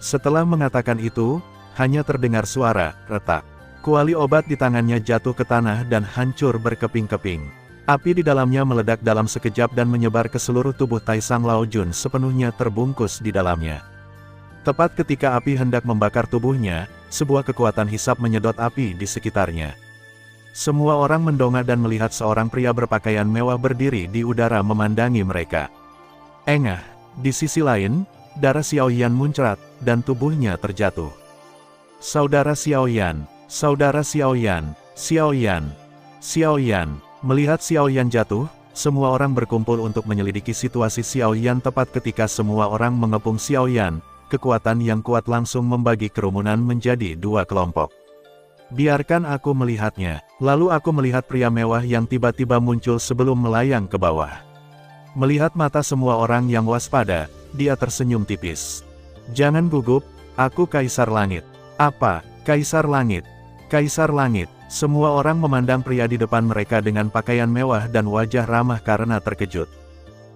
Setelah mengatakan itu, hanya terdengar suara retak. Kuali obat di tangannya jatuh ke tanah dan hancur berkeping-keping. Api di dalamnya meledak dalam sekejap dan menyebar ke seluruh tubuh Taisang Laojun sepenuhnya terbungkus di dalamnya. Tepat ketika api hendak membakar tubuhnya, sebuah kekuatan hisap menyedot api di sekitarnya. Semua orang mendongak dan melihat seorang pria berpakaian mewah berdiri di udara memandangi mereka. Engah, di sisi lain, darah Xiaoyan muncrat, dan tubuhnya terjatuh. Saudara Xiaoyan, saudara Xiaoyan, Xiaoyan, Xiaoyan. Melihat Xiaoyan jatuh, semua orang berkumpul untuk menyelidiki situasi Xiaoyan. Tepat ketika semua orang mengepung Xiaoyan, kekuatan yang kuat langsung membagi kerumunan menjadi dua kelompok. Biarkan aku melihatnya. Lalu aku melihat pria mewah yang tiba-tiba muncul sebelum melayang ke bawah. Melihat mata semua orang yang waspada, dia tersenyum tipis. Jangan gugup, aku Kaisar Langit. Apa, Kaisar Langit? Kaisar Langit. Semua orang memandang pria di depan mereka dengan pakaian mewah dan wajah ramah karena terkejut.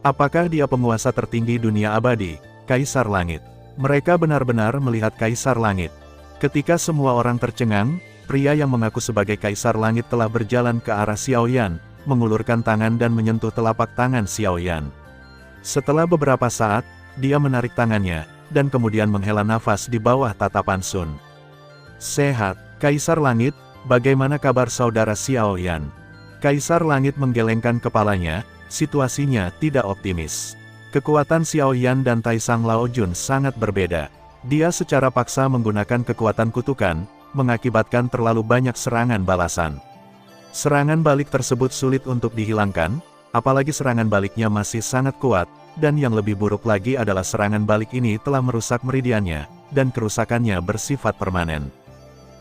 Apakah dia penguasa tertinggi dunia abadi, Kaisar Langit? Mereka benar-benar melihat Kaisar Langit. Ketika semua orang tercengang, pria yang mengaku sebagai Kaisar Langit telah berjalan ke arah Xiaoyan, mengulurkan tangan dan menyentuh telapak tangan Xiaoyan. Setelah beberapa saat, dia menarik tangannya, dan kemudian menghela nafas di bawah tatapan Sun. Sehat, Kaisar Langit, bagaimana kabar saudara Xiaoyan? Kaisar Langit menggelengkan kepalanya, situasinya tidak optimis. Kekuatan Xiaoyan dan Taisang Laojun sangat berbeda. Dia secara paksa menggunakan kekuatan kutukan, mengakibatkan terlalu banyak serangan balasan. Serangan balik tersebut sulit untuk dihilangkan, apalagi serangan baliknya masih sangat kuat, dan yang lebih buruk lagi adalah serangan balik ini telah merusak meridiannya, dan kerusakannya bersifat permanen.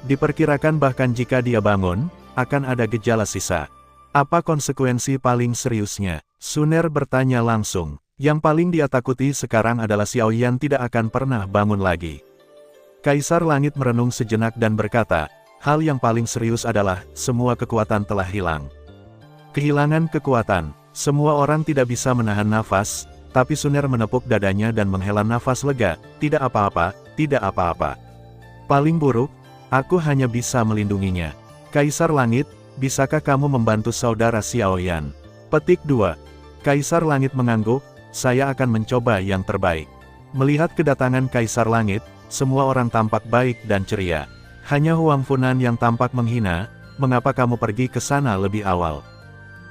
Diperkirakan bahkan jika dia bangun, akan ada gejala sisa. Apa konsekuensi paling seriusnya? Suner bertanya langsung. Yang paling dia takuti sekarang adalah Xiaoyan tidak akan pernah bangun lagi. Kaisar Langit merenung sejenak dan berkata, hal yang paling serius adalah, semua kekuatan telah hilang. Kehilangan kekuatan. Semua orang tidak bisa menahan nafas, tapi Suner menepuk dadanya dan menghela nafas lega, tidak apa-apa, tidak apa-apa. Paling buruk, aku hanya bisa melindunginya. Kaisar Langit, bisakah kamu membantu saudara Xiaoyan? Petik 2. Kaisar Langit mengangguk, saya akan mencoba yang terbaik. Melihat kedatangan Kaisar Langit, semua orang tampak baik dan ceria. Hanya Huang Funan yang tampak menghina, mengapa kamu pergi ke sana lebih awal?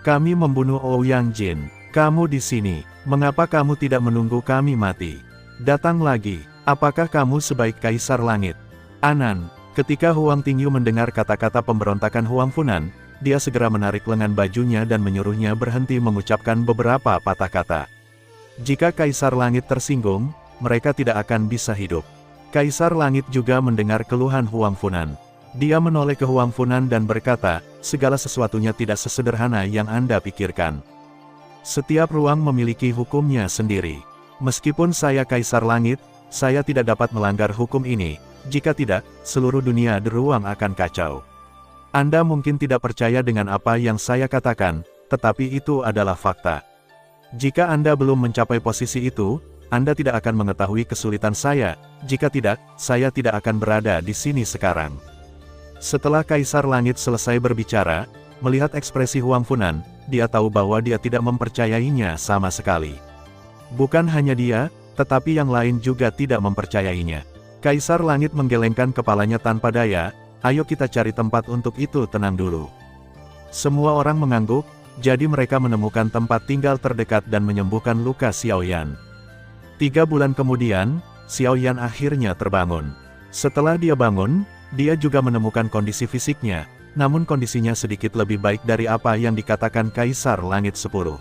Kami membunuh Ouyang Jin. Kamu di sini, mengapa kamu tidak menunggu kami mati? Datang lagi, apakah kamu sebaik Kaisar Langit? Anan, ketika Huang Tingyu mendengar kata-kata pemberontakan Huang Funan, dia segera menarik lengan bajunya dan menyuruhnya berhenti mengucapkan beberapa patah kata. Jika Kaisar Langit tersinggung, mereka tidak akan bisa hidup. Kaisar Langit juga mendengar keluhan Huang Funan. Dia menoleh ke Huang Funan dan berkata, segala sesuatunya tidak sesederhana yang Anda pikirkan. Setiap ruang memiliki hukumnya sendiri. Meskipun saya Kaisar Langit, saya tidak dapat melanggar hukum ini. Jika tidak, seluruh dunia di ruang akan kacau. Anda mungkin tidak percaya dengan apa yang saya katakan, tetapi itu adalah fakta. Jika Anda belum mencapai posisi itu, Anda tidak akan mengetahui kesulitan saya. Jika tidak, saya tidak akan berada di sini sekarang. Setelah Kaisar Langit selesai berbicara, melihat ekspresi Huang Funan, dia tahu bahwa dia tidak mempercayainya sama sekali. Bukan hanya dia, tetapi yang lain juga tidak mempercayainya. Kaisar Langit menggelengkan kepalanya tanpa daya, ayo kita cari tempat untuk itu, tenang dulu. Semua orang mengangguk, jadi mereka menemukan tempat tinggal terdekat dan menyembuhkan luka Xiaoyan. 3 bulan kemudian, Xiaoyan akhirnya terbangun. Setelah dia bangun, dia juga menemukan kondisi fisiknya, namun kondisinya sedikit lebih baik dari apa yang dikatakan Kaisar Langit 10.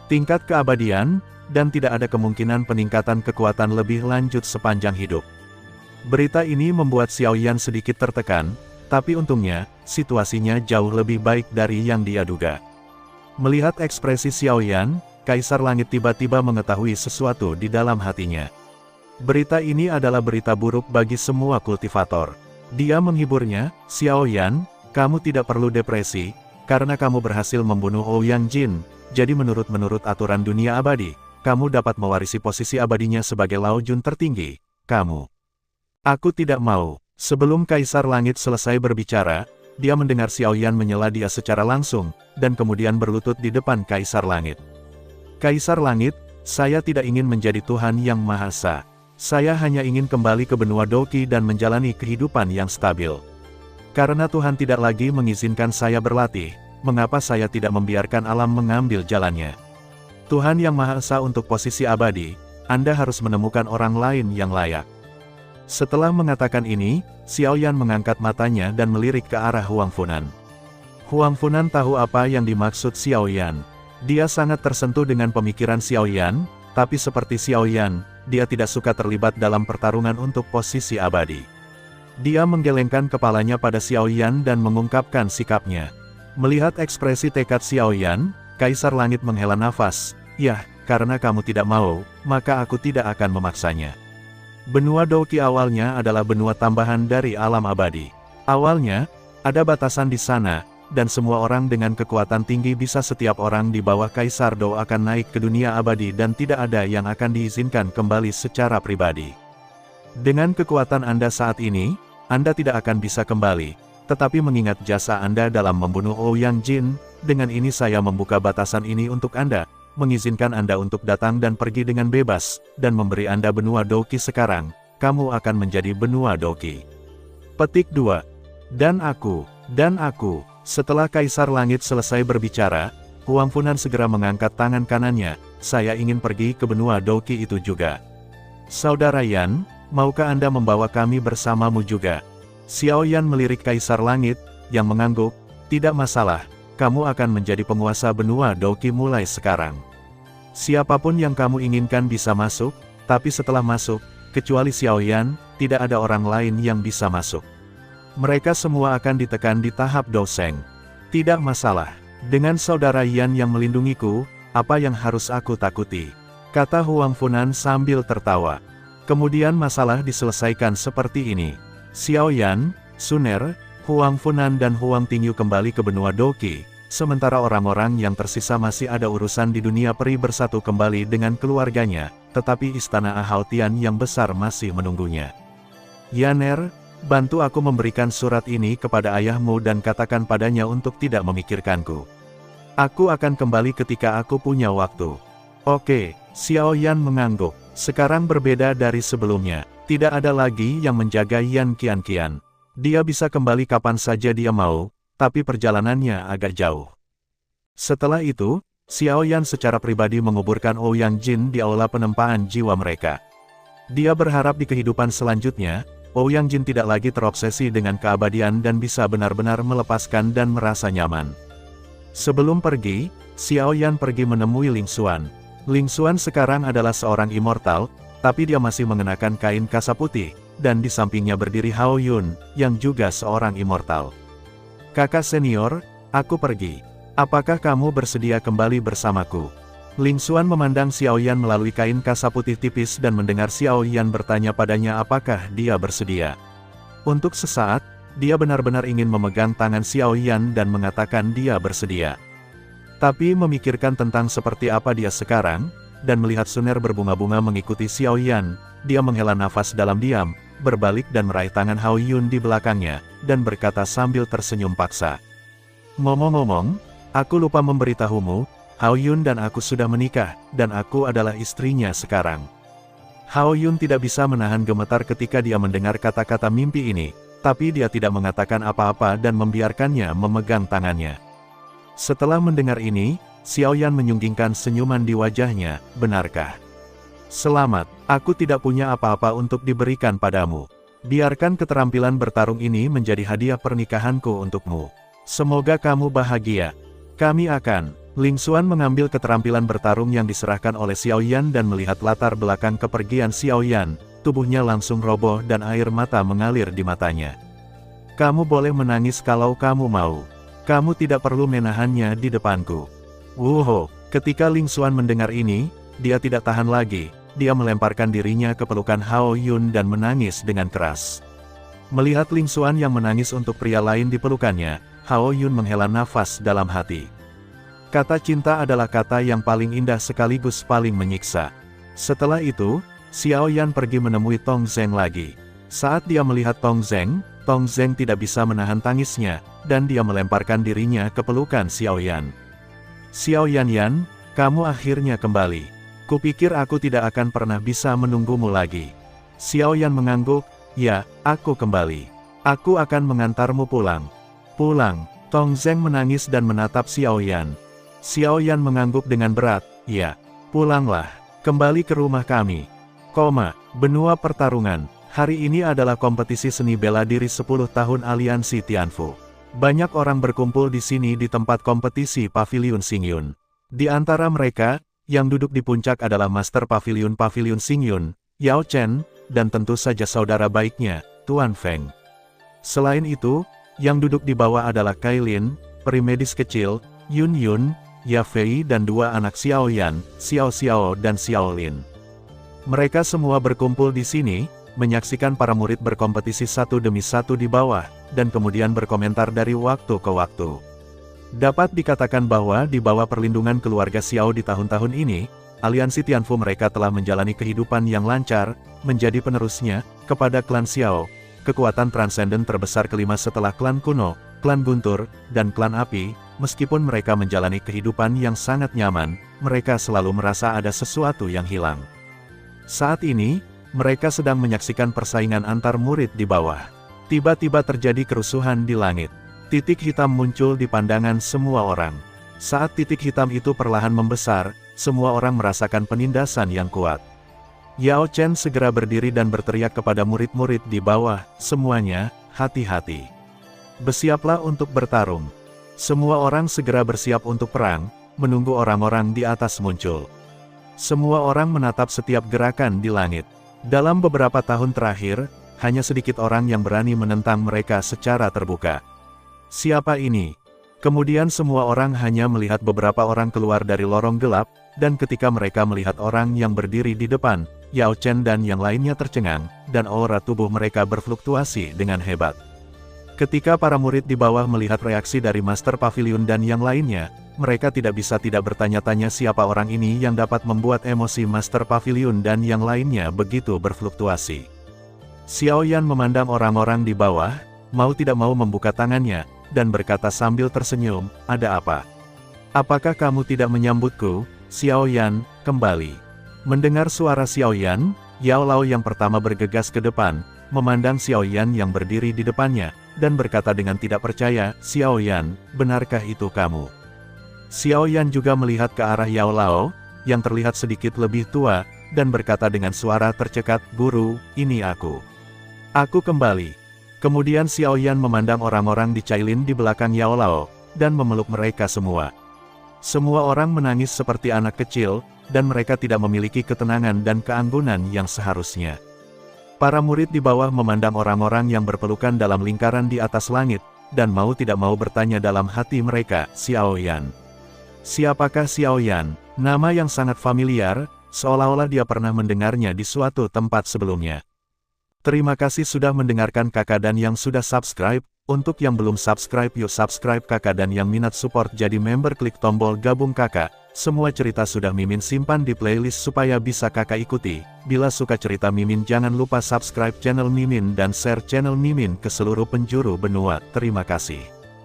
Tingkat keabadian, dan tidak ada kemungkinan peningkatan kekuatan lebih lanjut sepanjang hidup. Berita ini membuat Xiaoyan sedikit tertekan, tapi untungnya, situasinya jauh lebih baik dari yang dia duga. Melihat ekspresi Xiaoyan, Kaisar Langit tiba-tiba mengetahui sesuatu di dalam hatinya. Berita ini adalah berita buruk bagi semua kultivator. Dia menghiburnya, Xiaoyan, kamu tidak perlu depresi, karena kamu berhasil membunuh Ouyang Jin, jadi menurut aturan dunia abadi, kamu dapat mewarisi posisi abadinya sebagai Lao Jun tertinggi, kamu. Aku tidak mau. Sebelum Kaisar Langit selesai berbicara, dia mendengar Xiaoyan menyela dia secara langsung, dan kemudian berlutut di depan Kaisar Langit. Kaisar Langit, saya tidak ingin menjadi Tuhan Yang Maha Esa. Saya hanya ingin kembali ke benua Doqi dan menjalani kehidupan yang stabil. Karena Tuhan tidak lagi mengizinkan saya berlatih, mengapa saya tidak membiarkan alam mengambil jalannya? Tuhan Yang Maha Esa untuk posisi abadi, Anda harus menemukan orang lain yang layak. Setelah mengatakan ini, Xiaoyan mengangkat matanya dan melirik ke arah Huang Funan. Huang Funan tahu apa yang dimaksud Xiaoyan. Dia sangat tersentuh dengan pemikiran Xiaoyan, tapi seperti Xiaoyan, dia tidak suka terlibat dalam pertarungan untuk posisi abadi. Dia menggelengkan kepalanya pada Xiaoyan dan mengungkapkan sikapnya. Melihat ekspresi tekad Xiaoyan, Kaisar Langit menghela nafas, "Yah, karena kamu tidak mau, maka aku tidak akan memaksanya." Benua Doqi awalnya adalah benua tambahan dari alam abadi. Awalnya, ada batasan di sana, dan semua orang dengan kekuatan tinggi bisa setiap orang di bawah Kaisar Dou akan naik ke dunia abadi dan tidak ada yang akan diizinkan kembali secara pribadi. Dengan kekuatan Anda saat ini, Anda tidak akan bisa kembali, tetapi mengingat jasa Anda dalam membunuh Ouyang Jin, dengan ini saya membuka batasan ini untuk Anda, mengizinkan Anda untuk datang dan pergi dengan bebas, dan memberi Anda benua Doqi sekarang, kamu akan menjadi benua Doqi. Petik 2. Dan aku. Setelah Kaisar Langit selesai berbicara, Huang Funan segera mengangkat tangan kanannya, saya ingin pergi ke benua Doqi itu juga. Saudara Yan, maukah Anda membawa kami bersamamu juga? Xiaoyan melirik Kaisar Langit, yang mengangguk, tidak masalah. Kamu akan menjadi penguasa benua Doqi mulai sekarang. Siapapun yang kamu inginkan bisa masuk, tapi setelah masuk, kecuali Xiaoyan, tidak ada orang lain yang bisa masuk. Mereka semua akan ditekan di tahap Doseng. Tidak masalah. Dengan saudara Yan yang melindungiku, apa yang harus aku takuti? Kata Huang Funan sambil tertawa. Kemudian masalah diselesaikan seperti ini. Xiao Yan, Suner, Huang Funan dan Huang Tingyu kembali ke benua Doqi, sementara orang-orang yang tersisa masih ada urusan di dunia peri bersatu kembali dengan keluarganya, tetapi istana Ahaotian yang besar masih menunggunya. Yaner, bantu aku memberikan surat ini kepada ayahmu dan katakan padanya untuk tidak memikirkanku. Aku akan kembali ketika aku punya waktu. Oke, Xiao Yan mengangguk. Sekarang berbeda dari sebelumnya. Tidak ada lagi yang menjaga Yan Qianqian. Dia bisa kembali kapan saja dia mau, tapi perjalanannya agak jauh. Setelah itu, Xiao Yan secara pribadi menguburkan Ouyang Jin di aula penempaan jiwa mereka. Dia berharap di kehidupan selanjutnya, Ouyang Jin tidak lagi terobsesi dengan keabadian dan bisa benar-benar melepaskan dan merasa nyaman. Sebelum pergi, Xiao Yan pergi menemui Ling Xuan. Ling Xuan sekarang adalah seorang immortal, tapi dia masih mengenakan kain kasa putih, dan di sampingnya berdiri Hao Yun, yang juga seorang immortal. Kakak senior, aku pergi. Apakah kamu bersedia kembali bersamaku? Ling Xuan memandang Xiao Yan melalui kain kasa putih tipis dan mendengar Xiao Yan bertanya padanya apakah dia bersedia. Untuk sesaat, dia benar-benar ingin memegang tangan Xiao Yan dan mengatakan dia bersedia. Tapi memikirkan tentang seperti apa dia sekarang, dan melihat Suner berbunga-bunga mengikuti Xiao Yan, dia menghela nafas dalam diam, berbalik dan meraih tangan Hao Yun di belakangnya, dan berkata sambil tersenyum paksa. Ngomong-ngomong, aku lupa memberitahumu, Hao Yun dan aku sudah menikah, dan aku adalah istrinya sekarang. Hao Yun tidak bisa menahan gemetar ketika dia mendengar kata-kata mimpi ini, tapi dia tidak mengatakan apa-apa dan membiarkannya memegang tangannya. Setelah mendengar ini, Xiao Yan menyunggingkan senyuman di wajahnya, benarkah? Selamat, aku tidak punya apa-apa untuk diberikan padamu. Biarkan keterampilan bertarung ini menjadi hadiah pernikahanku untukmu. Semoga kamu bahagia. Kami akan. Ling Xuan mengambil keterampilan bertarung yang diserahkan oleh Xiao Yan dan melihat latar belakang kepergian Xiao Yan, tubuhnya langsung roboh dan air mata mengalir di matanya. Kamu boleh menangis kalau kamu mau. Kamu tidak perlu menahannya di depanku. Wuho, ketika Ling Xuan mendengar ini, dia tidak tahan lagi, dia melemparkan dirinya ke pelukan Hao Yun dan menangis dengan keras. Melihat Ling Xuan yang menangis untuk pria lain di pelukannya, Hao Yun menghela nafas dalam hati. Kata cinta adalah kata yang paling indah sekaligus paling menyiksa. Setelah itu, Xiao Yan pergi menemui Tong Zheng lagi. Saat dia melihat Tong Zheng tidak bisa menahan tangisnya, dan dia melemparkan dirinya ke pelukan Xiao Yan. Xiao Yan, kamu akhirnya kembali. Kupikir aku tidak akan pernah bisa menunggumu lagi. Xiao Yan mengangguk, ya, aku kembali. Aku akan mengantarmu pulang. Pulang, Tong Zheng menangis dan menatap Xiao Yan. Xiao Yan mengangguk dengan berat, ya, pulanglah, kembali ke rumah kami. Benua pertarungan. Hari ini adalah kompetisi seni bela diri 10 tahun Aliansi Tianfu. Banyak orang berkumpul di sini di tempat kompetisi Paviliun Xingyun. Di antara mereka, yang duduk di puncak adalah Master Paviliun Xingyun, Yao Chen, dan tentu saja saudara baiknya, Tuan Feng. Selain itu, yang duduk di bawah adalah Kailin, peri medis kecil, Yun Yun, Ya Fei dan dua anak Xiao Yan, Xiao Xiao dan Xiao Lin. Mereka semua berkumpul di sini, menyaksikan para murid berkompetisi satu demi satu di bawah, dan kemudian berkomentar dari waktu ke waktu. Dapat dikatakan bahwa di bawah perlindungan keluarga Xiao di tahun-tahun ini, aliansi Tianfu mereka telah menjalani kehidupan yang lancar, menjadi penerusnya, kepada klan Xiao, kekuatan transenden terbesar kelima setelah klan kuno, klan guntur, dan klan api. Meskipun mereka menjalani kehidupan yang sangat nyaman, mereka selalu merasa ada sesuatu yang hilang. Saat ini, mereka sedang menyaksikan persaingan antar murid di bawah. Tiba-tiba terjadi kerusuhan di langit. Titik hitam muncul di pandangan semua orang. Saat titik hitam itu perlahan membesar, semua orang merasakan penindasan yang kuat. Yao Chen segera berdiri dan berteriak kepada murid-murid di bawah, semuanya, hati-hati. Bersiaplah untuk bertarung. Semua orang segera bersiap untuk perang, menunggu orang-orang di atas muncul. Semua orang menatap setiap gerakan di langit. Dalam beberapa tahun terakhir, hanya sedikit orang yang berani menentang mereka secara terbuka. Siapa ini? Kemudian semua orang hanya melihat beberapa orang keluar dari lorong gelap, dan ketika mereka melihat orang yang berdiri di depan, Yao Chen dan yang lainnya tercengang, dan aura tubuh mereka berfluktuasi dengan hebat. Ketika para murid di bawah melihat reaksi dari Master Pavilion dan yang lainnya, mereka tidak bisa tidak bertanya-tanya siapa orang ini yang dapat membuat emosi Master Pavilion dan yang lainnya begitu berfluktuasi. Xiao Yan memandang orang-orang di bawah, mau tidak mau membuka tangannya, dan berkata sambil tersenyum, "Ada apa? Apakah kamu tidak menyambutku, Xiao Yan, kembali?" Mendengar suara Xiao Yan, Yao Lao yang pertama bergegas ke depan, memandang Xiao Yan yang berdiri di depannya, dan berkata dengan tidak percaya, "Xiao Yan, benarkah itu kamu?" Xiao Yan juga melihat ke arah Yao Lao, yang terlihat sedikit lebih tua, dan berkata dengan suara tercekat, "Guru, ini aku. Aku kembali." Kemudian Xiao Yan memandang orang-orang di Cailin di belakang Yao Lao, dan memeluk mereka semua. Semua orang menangis seperti anak kecil, dan mereka tidak memiliki ketenangan dan keanggunan yang seharusnya. Para murid di bawah memandang orang-orang yang berpelukan dalam lingkaran di atas langit, dan mau tidak mau bertanya dalam hati mereka, "Xiao Yan. Siapakah Xiao Yan?" Nama yang sangat familiar, seolah-olah dia pernah mendengarnya di suatu tempat sebelumnya. Terima kasih sudah mendengarkan kakak dan yang sudah subscribe. Untuk yang belum subscribe yuk subscribe kakak, dan yang minat support jadi member klik tombol gabung kakak. Semua cerita sudah Mimin simpan di playlist supaya bisa kakak ikuti. Bila suka cerita Mimin jangan lupa subscribe channel Mimin dan share channel Mimin ke seluruh penjuru benua. Terima kasih.